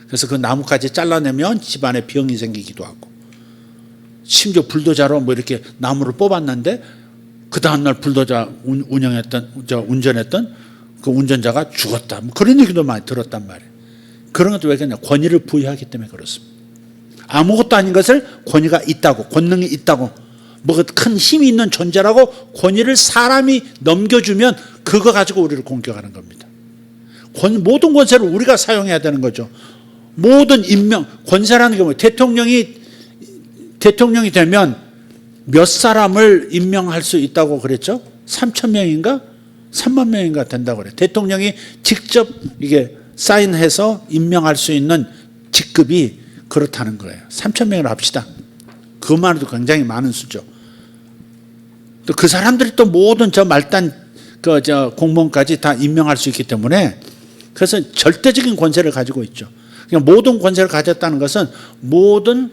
그래서 그 나무까지 잘라내면 집안에 병이 생기기도 하고, 심지어 불도저로 뭐 이렇게 나무를 뽑았는데 그 다음날 불도저 운전했던 그 운전자가 죽었다. 뭐 그런 얘기도 많이 들었단 말이에요. 그런 것도 왜 그러냐? 권위를 부여하기 때문에 그렇습니다. 아무것도 아닌 것을 권위가 있다고, 권능이 있다고, 뭐 큰 힘이 있는 존재라고 권위를 사람이 넘겨주면 그거 가지고 우리를 공격하는 겁니다. 모든 권세를 우리가 사용해야 되는 거죠. 모든 임명, 권세라는 게 뭐예요? 대통령이 되면 몇 사람을 임명할 수 있다고 그랬죠? 3,000명인가? 3만 명인가 된다고 그래요. 대통령이 직접 이게 사인해서 임명할 수 있는 직급이 그렇다는 거예요. 3,000명을 합시다. 그것만 해도 굉장히 많은 수죠. 또 그 사람들이 또 모든 저 말단 공무원까지 다 임명할 수 있기 때문에, 그래서 절대적인 권세를 가지고 있죠. 그러니까 모든 권세를 가졌다는 것은 모든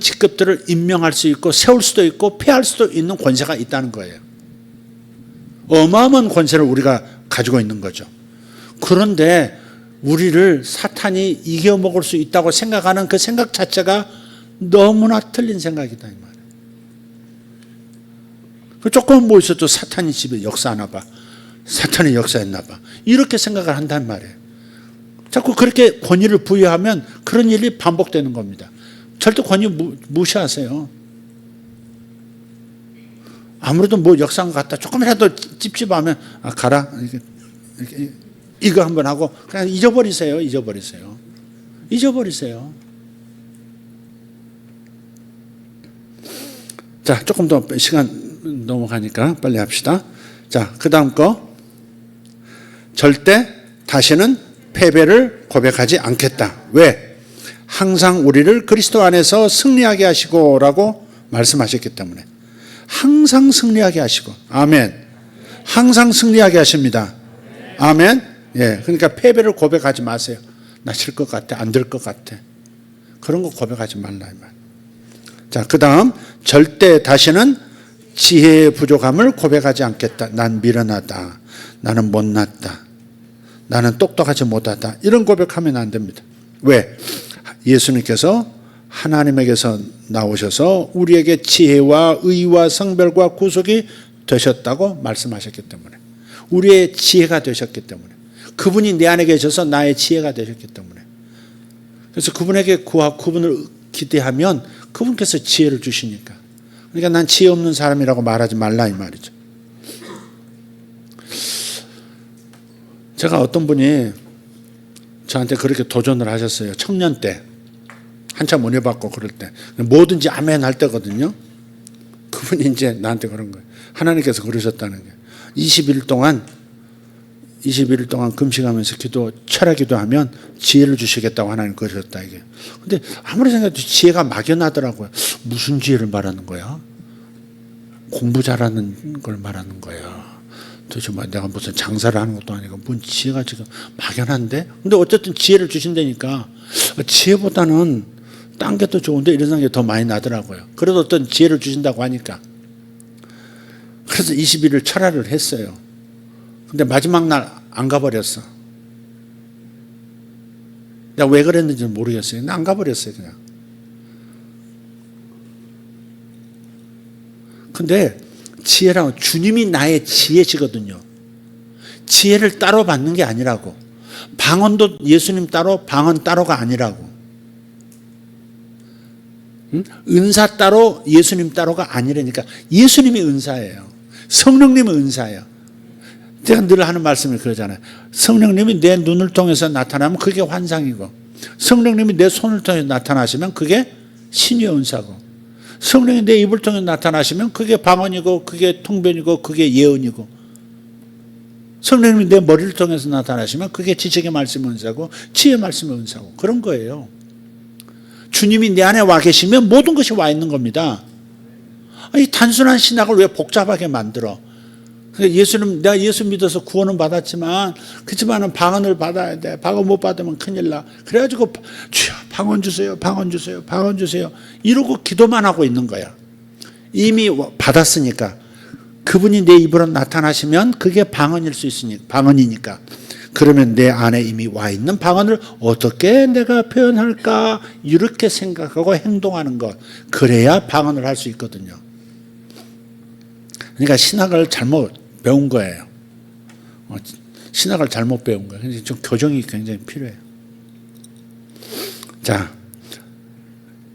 직급들을 임명할 수 있고 세울 수도 있고 폐할 수도 있는 권세가 있다는 거예요. 어마어마한 권세를 우리가 가지고 있는 거죠. 그런데 우리를 사탄이 이겨먹을 수 있다고 생각하는 그 생각 자체가 너무나 틀린 생각이다, 이 말이에요. 조금 뭐 있어도 사탄이 집에 역사하나 봐, 사탄이 역사했나 봐, 이렇게 생각을 한단 말이에요. 자꾸 그렇게 권위를 부여하면 그런 일이 반복되는 겁니다. 절대 권위 무시하세요. 아무래도 뭐 역사한 것 같다, 조금이라도 찝찝하면 가라, 이거 한번 하고 그냥 잊어버리세요. 자, 조금 더 시간 넘어가니까 빨리 합시다. 자, 그 다음 거. 절대 다시는 패배를 고백하지 않겠다. 왜? 항상 우리를 그리스도 안에서 승리하게 하시고 라고 말씀하셨기 때문에. 항상 승리하게 하시고. 아멘. 항상 승리하게 하십니다. 아멘. 예, 그러니까 패배를 고백하지 마세요. 나 질 것 같아, 안 될 것 같아, 그런 거 고백하지 말라 이 말. 자, 그 다음 절대 다시는 지혜의 부족함을 고백하지 않겠다. 난 미련하다, 나는 못났다, 나는 똑똑하지 못하다, 이런 고백하면 안 됩니다. 왜? 예수님께서 하나님에게서 나오셔서 우리에게 지혜와 의와 성별과 구속이 되셨다고 말씀하셨기 때문에, 우리의 지혜가 되셨기 때문에, 그분이 내 안에 계셔서 나의 지혜가 되셨기 때문에, 그래서 그분에게 그분을 기대하면 그분께서 지혜를 주시니까. 그러니까 난 지혜 없는 사람이라고 말하지 말라 이 말이죠. 제가 어떤 분이 저한테 그렇게 도전을 하셨어요. 청년 때 한참 은혜 받고 그럴 때 뭐든지 아멘 할 때거든요. 그분이 이제 나한테 그런 거예요. 하나님께서 그러셨다는 거예요. 20일 동안 금식하면서 철야 기도하면 지혜를 주시겠다고 하나님 그러셨다 이게. 근데 아무리 생각해도 지혜가 막연하더라고요. 무슨 지혜를 말하는 거야? 공부 잘하는 걸 말하는 거야. 도대체 내가 무슨 장사를 하는 것도 아니고 뭔 지혜가 지금 막연한데? 근데 어쨌든 지혜를 주신다니까 지혜보다는 딴 게 더 좋은데 이런 생각이 더 많이 나더라고요. 그래도 어떤 지혜를 주신다고 하니까. 그래서 20일을 철야를 했어요. 근데 마지막 날 안 가버렸어. 내가 왜 그랬는지는 모르겠어요. 안 가버렸어요 그냥. 근데 지혜라고, 주님이 나의 지혜시거든요. 지혜를 따로 받는 게 아니라고. 방언도 예수님 따로, 방언 따로가 아니라고. 은사 따로, 예수님 따로가 아니라니까. 예수님이 은사예요. 성령님은 은사예요. 제가 늘 하는 말씀이 그러잖아요. 성령님이 내 눈을 통해서 나타나면 그게 환상이고, 성령님이 내 손을 통해서 나타나시면 그게 신유의 은사고, 성령이 내 입을 통해 나타나시면 그게 방언이고, 그게 통변이고, 그게 예언이고. 성령님이 내 머리를 통해서 나타나시면 그게 지식의 말씀의 은사고 지혜의 말씀의 은사고 그런 거예요. 주님이 내 안에 와 계시면 모든 것이 와 있는 겁니다. 이 단순한 신학을 왜 복잡하게 만들어? 예수님, 내가 예수 믿어서 구원은 받았지만 그렇지만은 방언을 받아야 돼. 방언 못 받으면 큰일 나. 그래가지고 주여 방언 주세요, 방언 주세요, 방언 주세요. 이러고 기도만 하고 있는 거야. 이미 받았으니까. 그분이 내 입으로 나타나시면 그게 방언일 수 있으니까, 방언이니까. 그러면 내 안에 이미 와 있는 방언을 어떻게 내가 표현할까? 이렇게 생각하고 행동하는 것. 그래야 방언을 할 수 있거든요. 그러니까 신학을 잘못 배운 거예요. 신학을 잘못 배운 거예요. 그래서 좀 교정이 굉장히 필요해요. 자,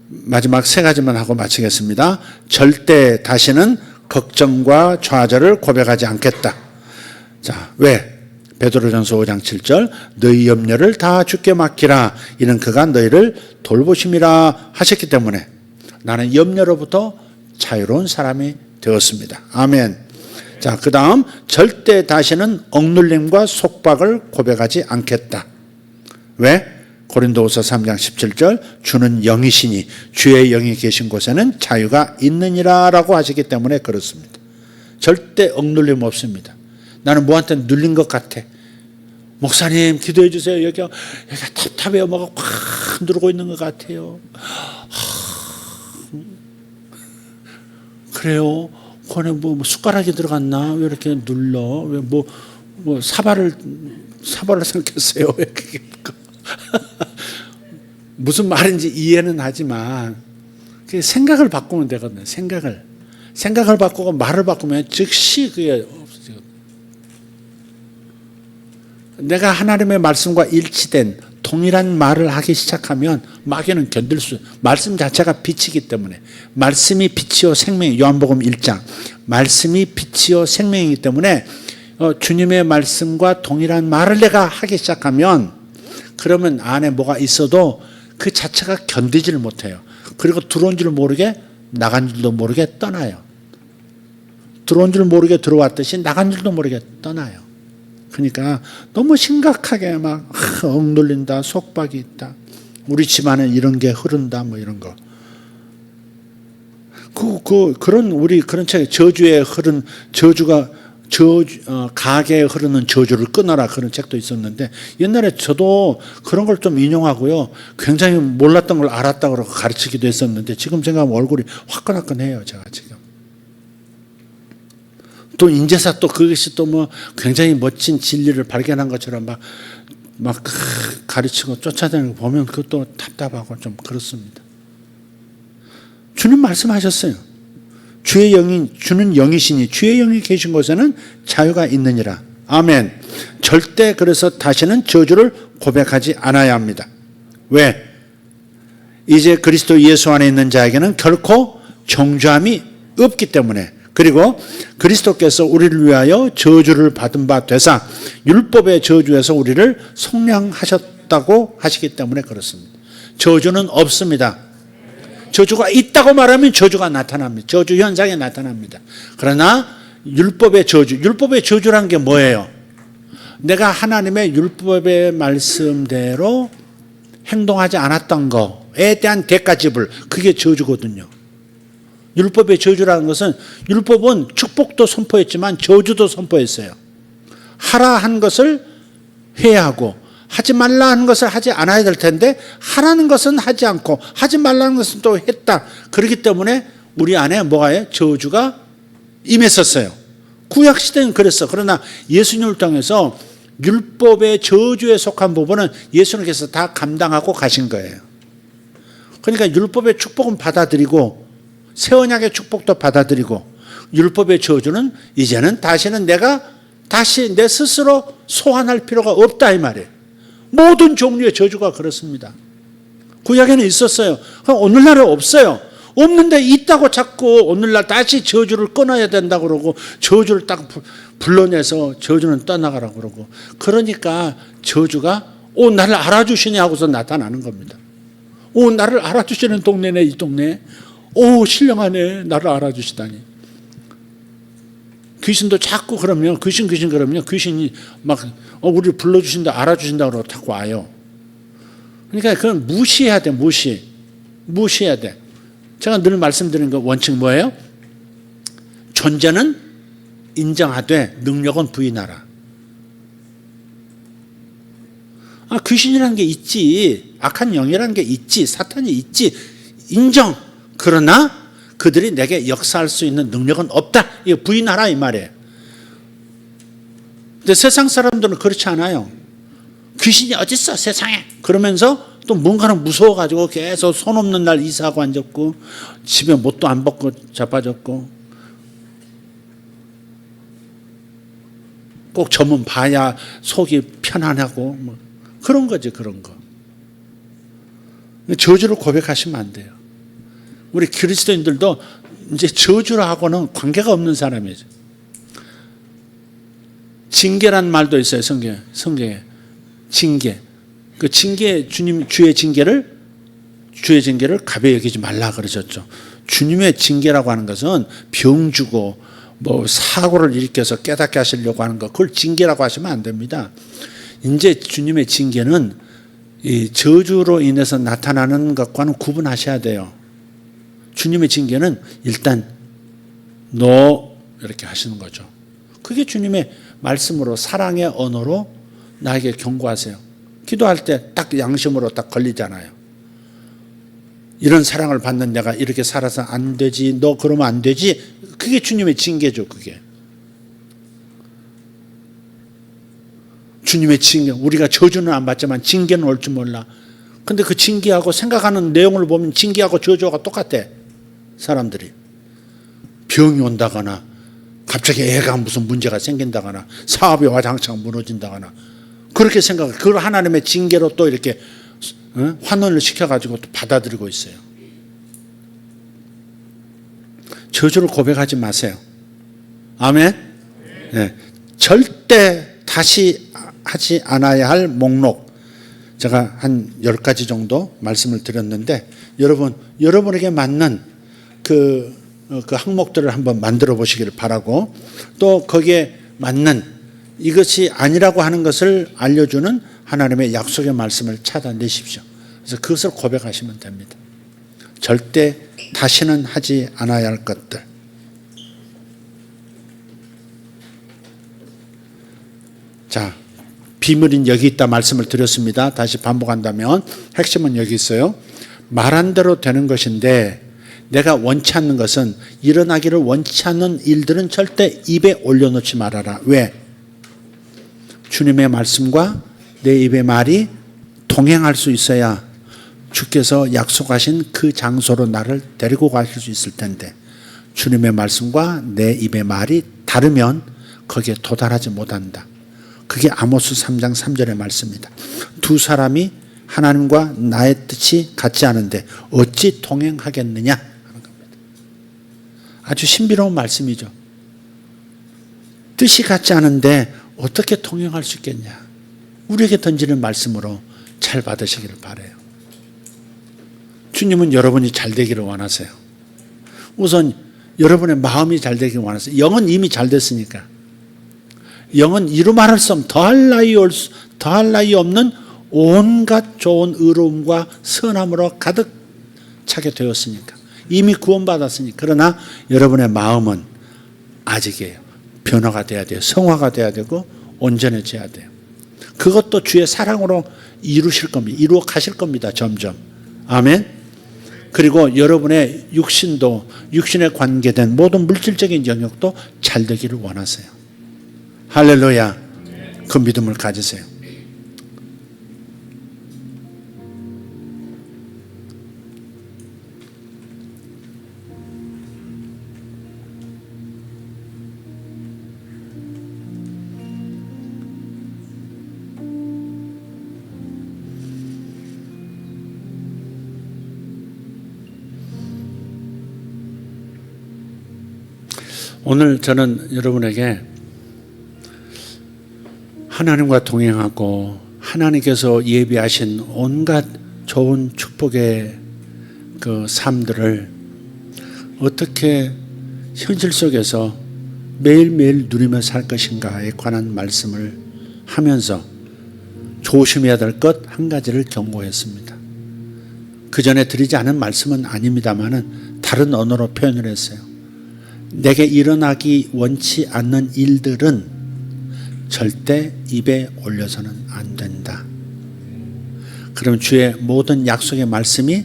마지막 세 가지만 하고 마치겠습니다. 절대 다시는 걱정과 좌절을 고백하지 않겠다. 자, 왜? 베드로전서 5장 7절 너희 염려를 다 주께 맡기라. 이는 그가 너희를 돌보심이라 하셨기 때문에 나는 염려로부터 자유로운 사람이 되었습니다. 아멘. 자, 그 다음 절대 다시는 억눌림과 속박을 고백하지 않겠다. 왜? 고린도후서 3장 17절 주는 영이시니 주의 영이 계신 곳에는 자유가 있느니라 라고 하시기 때문에 그렇습니다. 절대 억눌림 없습니다. 나는 뭐한테 눌린 것 같아. 목사님 기도해 주세요. 여기가 답답해요. 뭐가 꽉 누르고 있는 것 같아요. 그래요. 거기 뭐 숟가락이 들어갔나? 왜 이렇게 눌러? 왜 뭐 사발을 생겼어요? 왜 그게 무슨 말인지 이해는 하지만 생각을 바꾸면 되거든요. 생각을 바꾸고 말을 바꾸면 즉시 그게 없어지거든요. 내가 하나님의 말씀과 일치된 동일한 말을 하기 시작하면 마귀는 말씀 자체가 빛이기 때문에 말씀이 빛이요 생명, 요한복음 1장 말씀이 빛이요 생명이기 때문에 주님의 말씀과 동일한 말을 내가 하기 시작하면 그러면 안에 뭐가 있어도 그 자체가 견디지를 못해요. 그리고 들어온 줄 모르게 나간 줄도 모르게 떠나요. 들어온 줄 모르게 들어왔듯이 나간 줄도 모르게 떠나요. 그러니까 너무 심각하게 막 억눌린다, 속박이 있다. 우리 집안에 이런 게 흐른다, 뭐 이런 거. 그런 책, 가게에 흐르는 저주를 끊어라. 그런 책도 있었는데, 옛날에 저도 그런 걸 좀 인용하고요. 굉장히 몰랐던 걸 알았다고 가르치기도 했었는데, 지금 생각하면 얼굴이 화끈화끈해요, 제가 지금. 또 인제사 또 그것이 또 뭐 굉장히 멋진 진리를 발견한 것처럼 막 가르치고 쫓아다니는 거 보면 그것도 답답하고 좀 그렇습니다. 주님 말씀하셨어요. 주는 영이시니 주의 영이 계신 곳에는 자유가 있느니라. 아멘. 절대 그래서 다시는 저주를 고백하지 않아야 합니다. 왜? 이제 그리스도 예수 안에 있는 자에게는 결코 정죄함이 없기 때문에 그리고 그리스도께서 우리를 위하여 저주를 받은 바 되사 율법의 저주에서 우리를 속량하셨다고 하시기 때문에 그렇습니다. 저주는 없습니다. 저주가 있다고 말하면 저주가 나타납니다. 저주 현상이 나타납니다. 그러나 율법의 저주란 게 뭐예요? 내가 하나님의 율법의 말씀대로 행동하지 않았던 거에 대한 대가지불, 그게 저주거든요. 율법의 저주라는 것은 율법은 축복도 선포했지만 저주도 선포했어요. 하라 한 것을 해야 하고 하지 말라 하는 것을 하지 않아야 될 텐데 하라는 것은 하지 않고 하지 말라는 것은 또 했다. 그렇기 때문에 우리 안에 뭐가요? 저주가 임했었어요. 구약시대는 그랬어. 그러나 예수님을 통해서 율법의 저주에 속한 부분은 예수님께서 다 감당하고 가신 거예요. 그러니까 율법의 축복은 받아들이고 새 언약의 축복도 받아들이고 율법의 저주는 이제는 다시는 내가 다시 내 스스로 소환할 필요가 없다 이 말이에요. 모든 종류의 저주가 그렇습니다. 구약에는 있었어요. 오늘날은 없어요. 없는데 있다고 자꾸 오늘날 다시 저주를 끊어야 된다고 그러고 저주를 딱 불러내서 저주는 떠나가라고 그러고 그러니까 저주가 나를 알아주시네 하고서 나타나는 겁니다. 나를 알아주시는 동네네 이 동네. 신령하네. 나를 알아주시다니. 귀신도 자꾸 그러면 귀신 그러면 귀신이 막 우리를 불러주신다 알아주신다 그러고 자꾸 와요. 그러니까 그건 무시해야 돼. 무시해야 돼. 제가 늘 말씀드리는 거 원칙 뭐예요? 존재는 인정하되 능력은 부인하라. 귀신이라는 게 있지. 악한 영이라는 게 있지. 사탄이 있지. 인정. 그러나 그들이 내게 역사할 수 있는 능력은 없다. 이거 부인하라 이 말이에요. 근데 세상 사람들은 그렇지 않아요. 귀신이 어딨어 세상에. 그러면서 또 뭔가는 무서워가지고 계속 손 없는 날 이사하고 앉았고 집에 못도 안 벗고 자빠졌고 꼭 저문 봐야 속이 편안하고 뭐 그런 거지 그런 거. 저주를 고백하시면 안 돼요. 우리 그리스도인들도 이제 저주하고는 관계가 없는 사람이죠. 징계란 말도 있어요. 성경에 징계. 그 징계 주의 징계를 가벼이 여기지 말라 그러셨죠. 주님의 징계라고 하는 것은 병 주고 뭐 사고를 일으켜서 깨닫게 하시려고 하는 것 그걸 징계라고 하시면 안 됩니다. 이제 주님의 징계는 이 저주로 인해서 나타나는 것과는 구분하셔야 돼요. 주님의 징계는 일단 너 이렇게 하시는 거죠. 그게 주님의 말씀으로 사랑의 언어로 나에게 경고하세요. 기도할 때 딱 양심으로 딱 걸리잖아요. 이런 사랑을 받는 내가 이렇게 살아서 안 되지. 너 그러면 안 되지. 그게 주님의 징계죠. 그게. 주님의 징계. 우리가 저주는 안 받지만 징계는 올 줄 몰라. 근데 그 징계하고 생각하는 내용을 보면 징계하고 저주가 똑같아. 사람들이. 병이 온다거나 갑자기 애가 무슨 문제가 생긴다거나 사업이 와장창 무너진다거나 그렇게 생각해. 그걸 하나님의 징계로 또 이렇게 환원을 시켜가지고 또 받아들이고 있어요. 저주를 고백하지 마세요. 아멘? 네. 절대 다시 하지 않아야 할 목록. 제가 한 10가지 정도 말씀을 드렸는데 여러분에게 맞는 그 항목들을 한번 만들어 보시기를 바라고 또 거기에 맞는 이것이 아니라고 하는 것을 알려주는 하나님의 약속의 말씀을 찾아내십시오. 그래서 그것을 고백하시면 됩니다. 절대 다시는 하지 않아야 할 것들. 자, 비밀은 여기 있다 말씀을 드렸습니다. 다시 반복한다면 핵심은 여기 있어요. 말한 대로 되는 것인데 내가 원치 않는 것은 일어나기를 원치 않는 일들은 절대 입에 올려놓지 말아라. 왜? 주님의 말씀과 내 입의 말이 동행할 수 있어야 주께서 약속하신 그 장소로 나를 데리고 가실 수 있을 텐데 주님의 말씀과 내 입의 말이 다르면 거기에 도달하지 못한다. 그게 아모스 3장 3절의 말씀입니다. 두 사람이 하나님과 나의 뜻이 같지 않은데 어찌 동행하겠느냐 하는 겁니다. 아주 신비로운 말씀이죠. 뜻이 같지 않은데 어떻게 동행할 수 있겠냐. 우리에게 던지는 말씀으로 잘 받으시기를 바라요. 주님은 여러분이 잘 되기를 원하세요. 우선 여러분의 마음이 잘 되기를 원하세요. 영은 이미 잘 됐으니까. 영은 이루 말할 수 없는 더할 나위 없는 온갖 좋은 의로움과 선함으로 가득 차게 되었으니까. 이미 구원받았으니까. 그러나 여러분의 마음은 아직이에요. 변화가 돼야 돼요. 성화가 돼야 되고 온전해져야 돼요. 그것도 주의 사랑으로 이루실 겁니다. 이루어 가실 겁니다. 점점. 아멘. 그리고 여러분의 육신도 육신에 관계된 모든 물질적인 영역도 잘 되기를 원하세요. 할렐루야. 그 믿음을 가지세요. 오늘 저는 여러분에게 하나님과 동행하고 하나님께서 예비하신 온갖 좋은 축복의 그 삶들을 어떻게 현실 속에서 매일매일 누리며 살 것인가에 관한 말씀을 하면서 조심해야 될 것 한 가지를 경고했습니다. 그 전에 드리지 않은 말씀은 아닙니다만은 다른 언어로 표현을 했어요. 내게 일어나기 원치 않는 일들은 절대 입에 올려서는 안 된다. 그럼 주의 모든 약속의 말씀이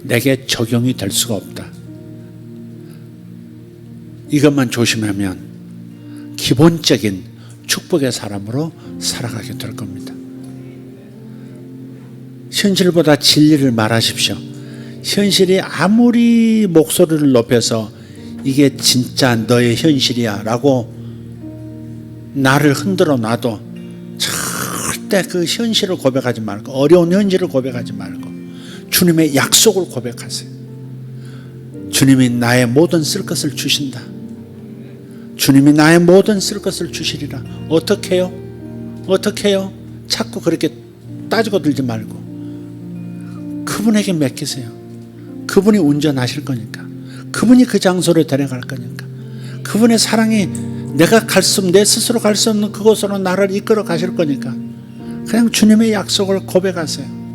내게 적용이 될 수가 없다. 이것만 조심하면 기본적인 축복의 사람으로 살아가게 될 겁니다. 현실보다 진리를 말하십시오. 현실이 아무리 목소리를 높여서 이게 진짜 너의 현실이야 라고 나를 흔들어 놔도 절대 그 현실을 고백하지 말고, 어려운 현실을 고백하지 말고 주님의 약속을 고백하세요. 주님이 나의 모든 쓸 것을 주신다. 주님이 나의 모든 쓸 것을 주시리라. 어떻게 해요? 어떻게 해요? 자꾸 그렇게 따지고 들지 말고 그분에게 맡기세요. 그분이 운전하실 거니까, 그분이 그 장소로 데려갈 거니까, 그분의 사랑이 내가 내 스스로 갈 수 없는 그곳으로 나를 이끌어 가실 거니까 그냥 주님의 약속을 고백하세요.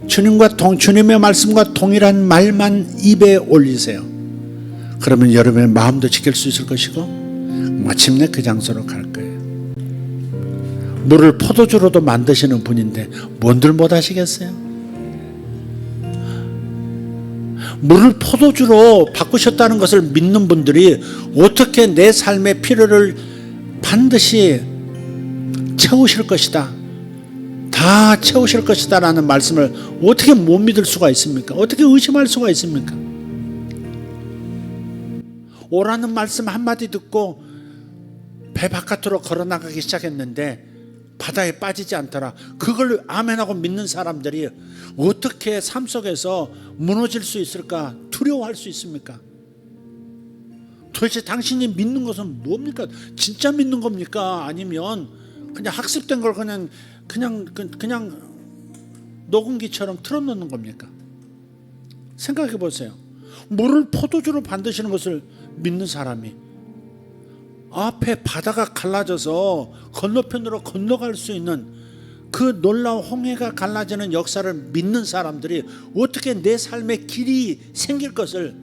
주님의 말씀과 동일한 말만 입에 올리세요. 그러면 여러분의 마음도 지킬 수 있을 것이고 마침내 그 장소로 갈 거예요. 물을 포도주로도 만드시는 분인데 뭔들 못하시겠어요? 물을 포도주로 바꾸셨다는 것을 믿는 분들이 어떻게 내 삶의 필요를 반드시 채우실 것이다, 다 채우실 것이다 라는 말씀을 어떻게 못 믿을 수가 있습니까? 어떻게 의심할 수가 있습니까? 오라는 말씀 한마디 듣고 배 바깥으로 걸어나가기 시작했는데 바다에 빠지지 않더라. 그걸 아멘하고 믿는 사람들이 어떻게 삶 속에서 무너질 수 있을까? 두려워할 수 있습니까? 도대체 당신이 믿는 것은 뭡니까? 진짜 믿는 겁니까? 아니면 그냥 학습된 걸 그냥 녹음기처럼 틀어놓는 겁니까? 생각해 보세요. 물을 포도주로 만드시는 것을 믿는 사람이 앞에 바다가 갈라져서 건너편으로 건너갈 수 있는 그 놀라운 홍해가 갈라지는 역사를 믿는 사람들이 어떻게 내 삶의 길이 생길 것을,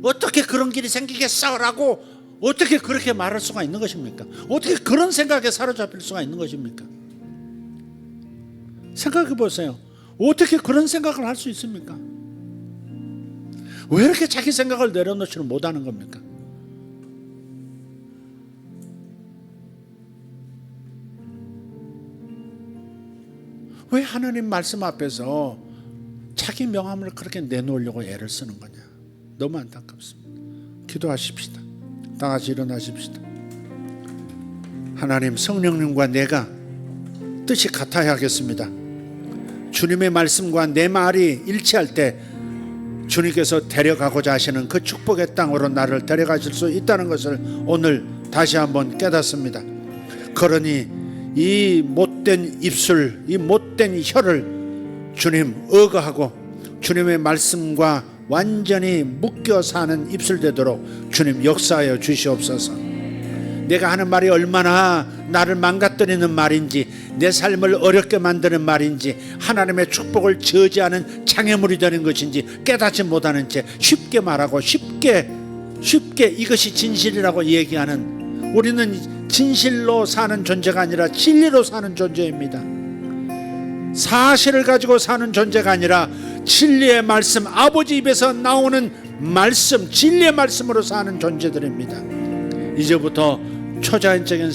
어떻게 그런 길이 생기겠어라고 어떻게 그렇게 말할 수가 있는 것입니까? 어떻게 그런 생각에 사로잡힐 수가 있는 것입니까? 생각해 보세요. 어떻게 그런 생각을 할 수 있습니까? 왜 이렇게 자기 생각을 내려놓지를 못하는 겁니까? 왜 하나님 말씀 앞에서 자기 명함을 그렇게 내놓으려고 애를 쓰는 거냐? 너무 안타깝습니다. 기도하십시다. 다 같이 일어나십시다. 하나님, 성령님과 내가 뜻이 같아야 하겠습니다. 주님의 말씀과 내 말이 일치할 때 주님께서 데려가고자 하시는 그 축복의 땅으로 나를 데려가실 수 있다는 것을 오늘 다시 한번 깨닫습니다. 그러니 이 못된 입술, 이 못된 혀를 주님 억어하고 주님의 말씀과 완전히 묶여 사는 입술 되도록 주님 역사하여 주시옵소서. 내가 하는 말이 얼마나 나를 망가뜨리는 말인지, 내 삶을 어렵게 만드는 말인지, 하나님의 축복을 저지하는 장애물이 되는 것인지 깨닫지 못하는 채 쉽게 말하고 쉽게 이것이 진실이라고 얘기하는, 우리는 진실로 사는 존재가 아니라 진리로 사는 존재입니다. 사실을 가지고 사는 존재가 아니라 진리의 말씀, 아버지 입에서 나오는 말씀, 진리의 말씀으로 사는 존재들입니다. 이제부터 초자연적인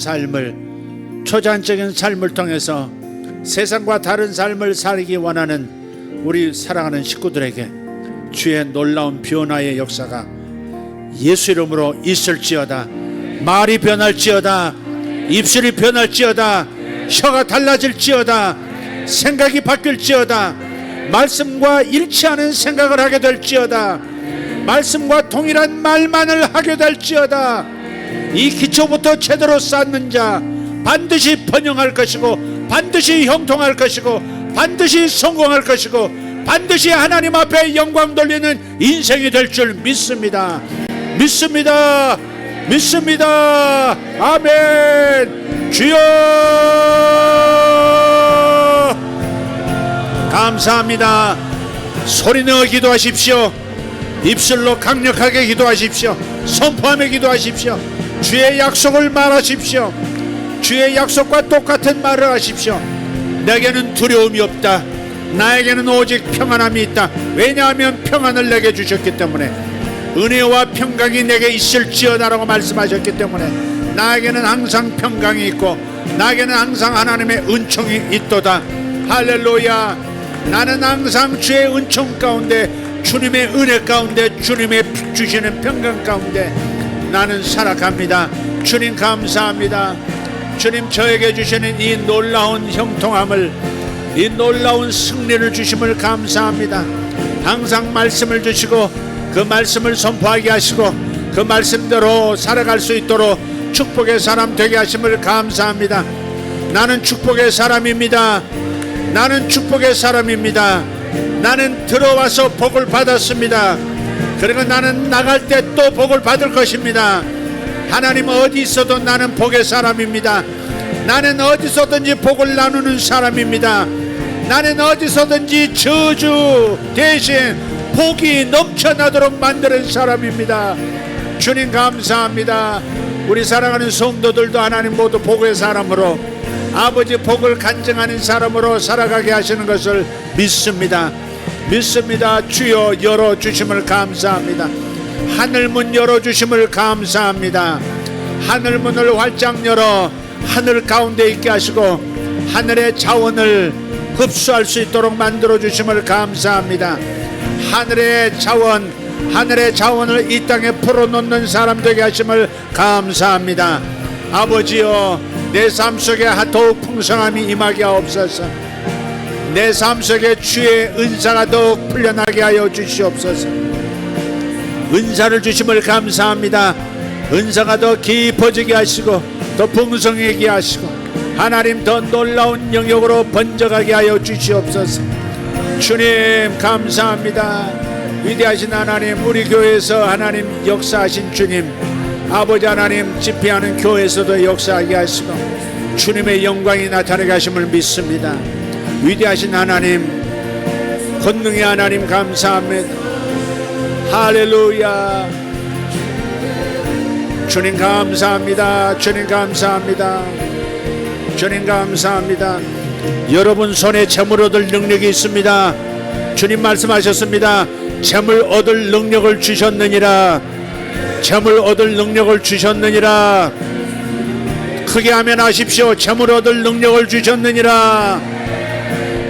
삶을 통해서 세상과 다른 삶을 살기 원하는 우리 사랑하는 식구들에게 주의 놀라운 변화의 역사가 예수 이름으로 있을지어다. 말이 변할지어다, 입술이 변할지어다, 혀가 달라질지어다, 생각이 바뀔지어다, 말씀과 일치하는 생각을 하게 될지어다, 말씀과 동일한 말만을 하게 될지어다. 이 기초부터 제대로 쌓는 자 반드시 번영할 것이고, 반드시 형통할 것이고, 반드시 성공할 것이고, 반드시 하나님 앞에 영광 돌리는 인생이 될 줄 믿습니다. 믿습니다. 아멘. 주여 감사합니다. 소리 내어 기도하십시오. 입술로 강력하게 기도하십시오. 선포하며 기도하십시오. 주의 약속을 말하십시오. 주의 약속과 똑같은 말을 하십시오. 내게는 두려움이 없다. 나에게는 오직 평안함이 있다. 왜냐하면 평안을 내게 주셨기 때문에, 은혜와 평강이 내게 있을지어다라고 말씀하셨기 때문에 나에게는 항상 평강이 있고 나에게는 항상 하나님의 은총이 있도다. 할렐루야. 나는 항상 주의 은총 가운데, 주님의 은혜 가운데, 주님의 주시는 평강 가운데 나는 살아갑니다. 주님 감사합니다. 주님 저에게 주시는 이 놀라운 형통함을, 이 놀라운 승리를 주심을 감사합니다. 항상 말씀을 주시고 그 말씀을 선포하게 하시고 그 말씀대로 살아갈 수 있도록 축복의 사람 되게 하심을 감사합니다. 나는 축복의 사람입니다. 나는 축복의 사람입니다. 나는 들어와서 복을 받았습니다. 그리고 나는 나갈 때 또 복을 받을 것입니다. 하나님 어디 있어도 나는 복의 사람입니다. 나는 어디서든지 복을 나누는 사람입니다. 나는 어디서든지 저주 대신 복이 넘쳐나도록 만드는 사람입니다. 주님 감사합니다. 우리 사랑하는 성도들도 하나님 모두 복의 사람으로, 아버지 복을 간증하는 사람으로 살아가게 하시는 것을 믿습니다. 믿습니다. 주여 열어주심을 감사합니다. 하늘문 열어주심을 감사합니다. 하늘문을 활짝 열어 하늘 가운데 있게 하시고 하늘의 자원을 흡수할 수 있도록 만들어 주심을 감사합니다. 하늘의 자원을 이 땅에 풀어놓는 사람 되게 하심을 감사합니다. 아버지여, 내 삶 속에 더욱 풍성함이 임하게 하옵소서. 내 삶 속에 주의 은사가 더욱 풀려나게 하여 주시옵소서. 은사를 주심을 감사합니다. 은사가 더 깊어지게 하시고 더 풍성하게 하시고 하나님 더 놀라운 영역으로 번져가게 하여 주시옵소서. 주님 감사합니다. 위대하신 하나님, 우리 교회에서 하나님 역사하신 주님, 아버지 하나님 집회하는 교회에서도 역사하게 하시고 주님의 영광이 나타나게 하심을 믿습니다. 위대하신 하나님, 권능의 하나님 감사합니다. 할렐루야. 주님 감사합니다. 주님 감사합니다. 주님 감사합니다. 여러분 손에 재물 얻을 능력이 있습니다. 주님 말씀하셨습니다. 재물 얻을 능력을 주셨느니라. 재물 얻을 능력을 주셨느니라. 크게 하면 하십시오. 재물 얻을 능력을 주셨느니라.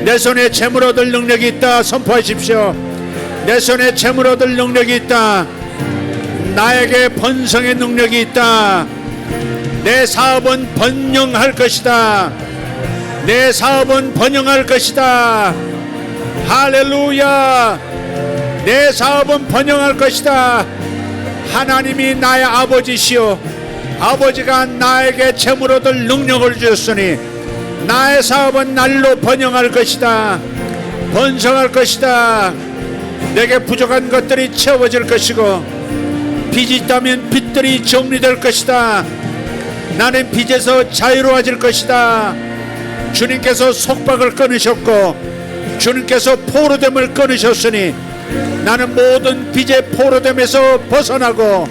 내 손에 재물 얻을 능력이 있다. 선포하십시오. 내 손에 재물 얻을 능력이 있다. 나에게 번성의 능력이 있다. 내 사업은 번영할 것이다. 내 사업은 번영할 것이다. 할렐루야. 내 사업은 번영할 것이다. 하나님이 나의 아버지시오. 아버지가 나에게 재물 얻을 능력을 주셨으니 나의 사업은 날로 번영할 것이다. 번성할 것이다. 내게 부족한 것들이 채워질 것이고 빚이 있다면 빚들이 정리될 것이다. 나는 빚에서 자유로워질 것이다. 주님께서 속박을 끊으셨고 주님께서 포로됨을 끊으셨으니 나는 모든 빚의 포로됨에서 벗어나고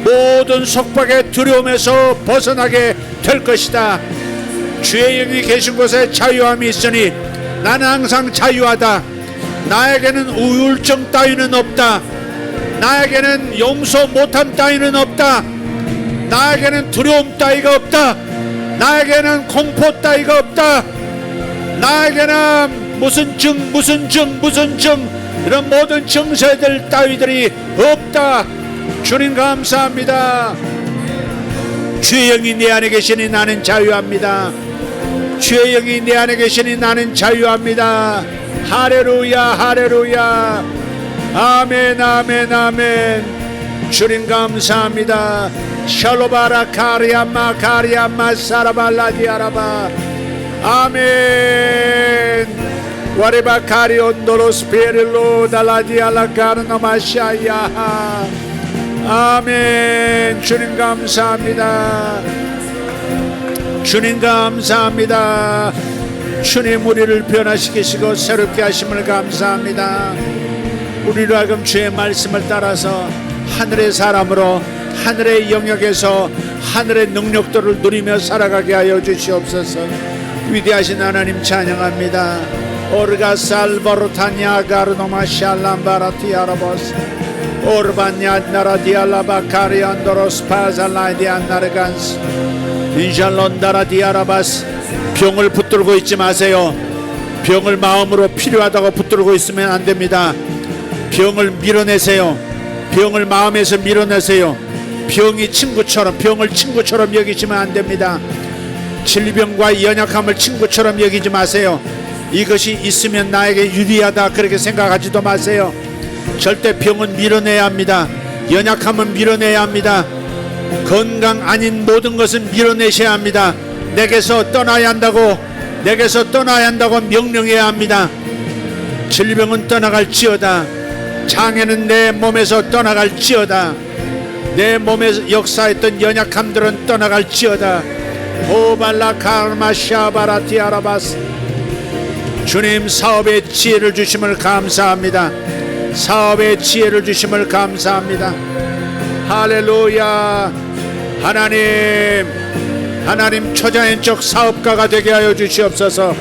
모든 속박의 두려움에서 벗어나게 될 것이다. 주의 영이 계신 곳에 자유함이 있으니 나는 항상 자유하다. 나에게는 우울증 따위는 없다. 나에게는 용서 못함 따위는 없다. 나에게는 두려움 따위가 없다. 나에게는 공포 따위가 없다. 나에게는 무슨 증 이런 모든 증세들 따위들이 없다. 주님 감사합니다. 주의 영이 내 안에 계시니 나는 자유합니다. 주의 영이 내 안에 계시니 나는 자유합니다. 할렐루야 할렐루야. 아멘 아멘 아멘. 주님 감사합니다. 샬로바라 카리아마 카리아마 사라발라디아라바. 아멘. 와레바 카리온도로 스페릴로 달라디알라 카르나마샤야. 아멘. 주님 감사합니다. 주님 감사합니다. 주님 우리를 변화시키시고 새롭게 하심을 감사합니다. 우리로 하여금 주의 말씀을 따라서 하늘의 사람으로 하늘의 영역에서 하늘의 능력들을 누리며 살아가게 하여 주시옵소서. 위대하신 하나님 찬양합니다. 오르가 살버르타냐 가르노마 샬람바라티아라보스 오르바냐 나라디알라바카리안도로스 파잘라이디안나르간스 인샬론다라디아라바스. 병을 붙들고 있지 마세요. 병을 마음으로 필요하다고 붙들고 있으면 안 됩니다. 병을 밀어내세요. 병을 마음에서 밀어내세요. 병이 친구처럼, 병을 친구처럼 여기시면 안 됩니다. 질병과 연약함을 친구처럼 여기지 마세요. 이것이 있으면 나에게 유리하다 그렇게 생각하지도 마세요. 절대 병은 밀어내야 합니다. 연약함은 밀어내야 합니다. 건강 아닌 모든 것은 밀어내셔야 합니다. 내게서 떠나야 한다고, 내게서 떠나야 한다고 명령해야 합니다. 질병은 떠나갈지어다. 장애는 내 몸에서 떠나갈지어다. 내 몸에 역사했던 연약함들은 떠나갈지어다. 오발라 카르마샤바라티아라바스. 주님 사업의 지혜를 주심을 감사합니다. 사업의 지혜를 주심을 감사합니다. 할렐루야. 하나님 초자연적 사업가가 되게 하여 주시옵소서.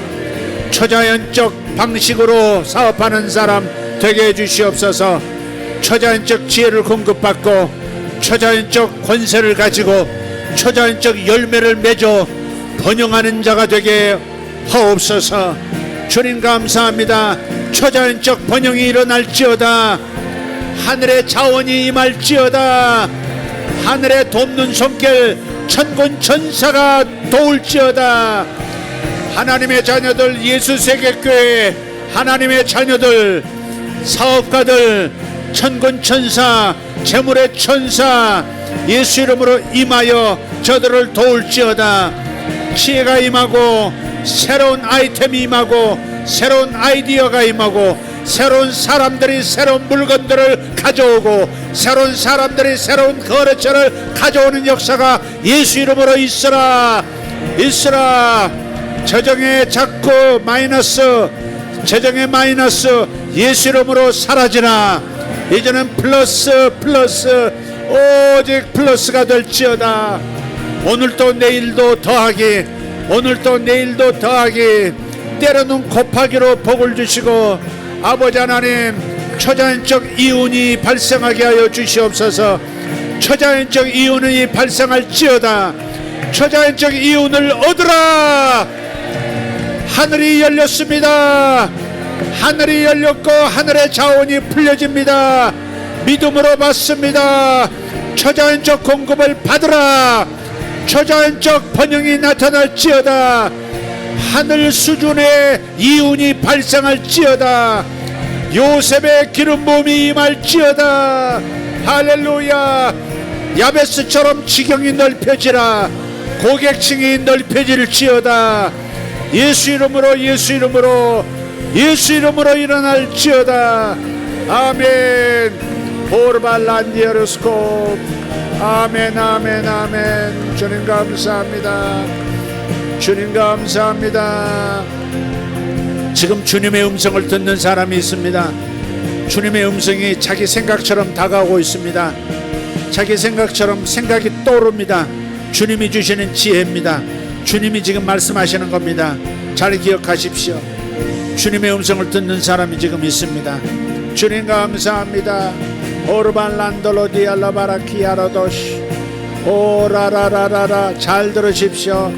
초자연적 방식으로 사업하는 사람 되게 해 주시옵소서. 초자연적 지혜를 공급받고 초자연적 권세를 가지고 초자연적 열매를 맺어 번영하는 자가 되게 하옵소서. 주님 감사합니다. 초자연적 번영이 일어날지어다. 하늘의 자원이 임할지어다. 하늘의 돕는 손길 천군 천사가 도울지어다. 하나님의 자녀들, 예수세계교회 하나님의 자녀들, 사업가들, 천군 천사, 재물의 천사 예수 이름으로 임하여 저들을 도울지어다. 지혜가 임하고 새로운 아이템이 임하고 새로운 아이디어가 임하고 새로운 사람들이 새로운 물건들을 가져오고 새로운 사람들이 새로운 거래처를 가져오는 역사가 예수 이름으로 있으라. 재정의 자꾸 마이너스, 재정의 마이너스 예수 이름으로 사라지라. 이제는 플러스 오직 플러스가 될지어다. 오늘도 내일도 더하기, 오늘도 내일도 더하기, 때로는 곱하기로 복을 주시고 아버지 하나님 초자연적 이윤이 발생하게 하여 주시옵소서. 초자연적 이윤이 발생할지어다. 초자연적 이윤을 얻으라. 하늘이 열렸습니다. 하늘이 열렸고 하늘의 자원이 풀려집니다. 믿음으로 받습니다. 초자연적 공급을 받으라. 초자연적 번영이 나타날지어다. 하늘 수준의 이윤이 발생할지어다. 요셉의 기름 부음이 임할지어다. 할렐루야. 야베스처럼 지경이 넓혀지라. 고객층이 넓혀질지어다. 예수 이름으로 일어날지어다. 아멘. 보르발란디아르스코. 아멘. 주님 감사합니다. 주님 감사합니다. 지금 주님의 음성을 듣는 사람이 있습니다. 주님의 음성이 자기 생각처럼 다가오고 있습니다. 자기 생각처럼 생각이 떠오릅니다. 주님이 주시는 지혜입니다. 주님이 지금 말씀하시는 겁니다. 잘 기억하십시오. 주님의 음성을 듣는 사람이 지금 있습니다. 주님 감사합니다. 오르반란돌로디알라바라키아로도시 오라라라라라. 잘 들으십시오.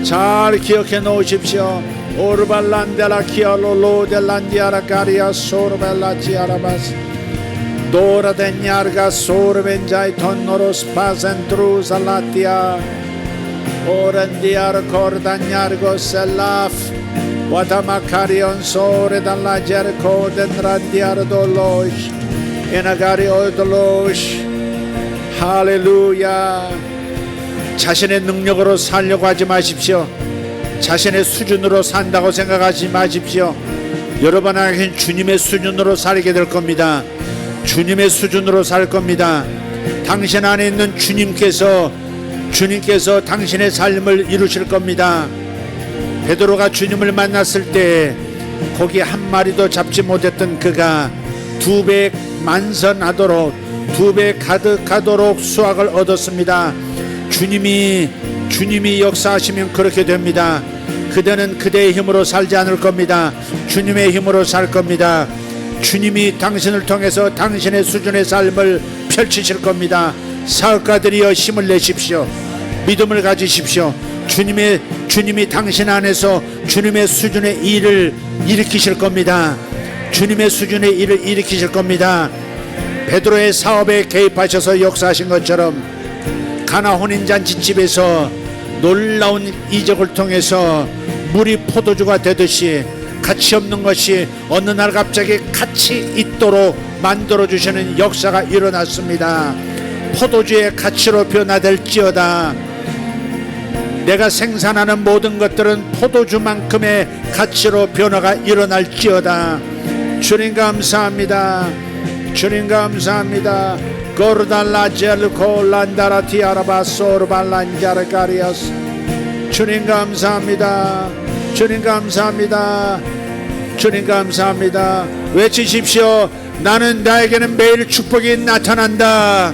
잘 기억해 놓으십시오. 오르발란데라키알로로델란디아라카리아 소르벨라치아라바스 도라데냐르가 소르벤자이 톤노로스 파센트루살라티아 오렌디아르 코르다냐르고 셀라프 와타마카리온 소레달라제르코 덴란디아르돌로시 에나가리오돌로시. 할렐루야. 자신의 능력으로 살려고 하지 마십시오. 자신의 수준으로 산다고 생각하지 마십시오. 여러분에게는 주님의 수준으로 살게 될 겁니다. 주님의 수준으로 살 겁니다. 당신 안에 있는 주님께서 당신의 삶을 이루실 겁니다. 베드로가 주님을 만났을 때 고기 한 마리도 잡지 못했던 그가 2배 만선하도록 2배 가득하도록 수확을 얻었습니다. 주님이 역사하시면 그렇게 됩니다. 그대는 그대의 힘으로 살지 않을 겁니다. 주님의 힘으로 살 겁니다. 주님이 당신을 통해서 당신의 수준의 삶을 펼치실 겁니다. 사역가들이여 힘을 내십시오. 믿음을 가지십시오. 주님이 당신 안에서 주님의 수준의 일을 일으키실 겁니다. 주님의 수준의 일을 일으키실 겁니다. 베드로의 사업에 개입하셔서 역사하신 것처럼 가나 혼인잔치집에서 놀라운 이적을 통해서 물이 포도주가 되듯이 가치 없는 것이 어느 날 갑자기 가치 있도록 만들어주시는 역사가 일어났습니다. 포도주의 가치로 변화될지어다. 내가 생산하는 모든 것들은 포도주만큼의 가치로 변화가 일어날지어다. 주님 감사합니다. 주님 감사합니다. 고르달라젤콜란다라티아라바소르발란자르가리아스. 주님 감사합니다. 주님 감사합니다. 주님 감사합니다. 외치십시오. 나에게는 매일 축복이 나타난다.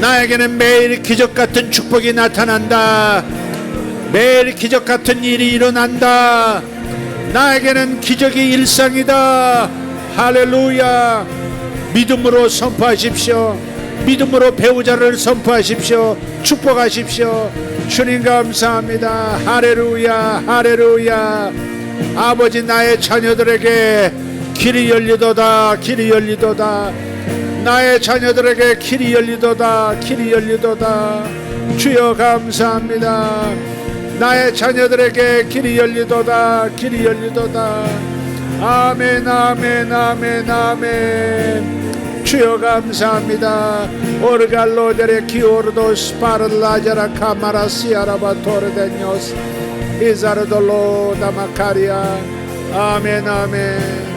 나에게는 매일 기적 같은 축복이 나타난다. 매일 기적 같은 일이 일어난다. 나에게는 기적이 일상이다. 할렐루야. 믿음으로 선포하십시오. 믿음으로 배우자를 선포하십시오. 축복하십시오. 주님 감사합니다. 할렐루야. 할렐루야. 아버지, 나의 자녀들에게 길이 열리도다. 길이 열리도다. 나의 자녀들에게 길이 열리도다. 길이 열리도다. 주여 감사합니다. 나의 자녀들에게 길이 열리도다. 길이 열리도다. 아멘 아멘 아멘 아멘. 주여 감사합니다. 오르갈로데레 키오르도 스파르라자라 카마라시아라바 토르데뇨스 이자르돌로 다마카리아. 아멘 아멘.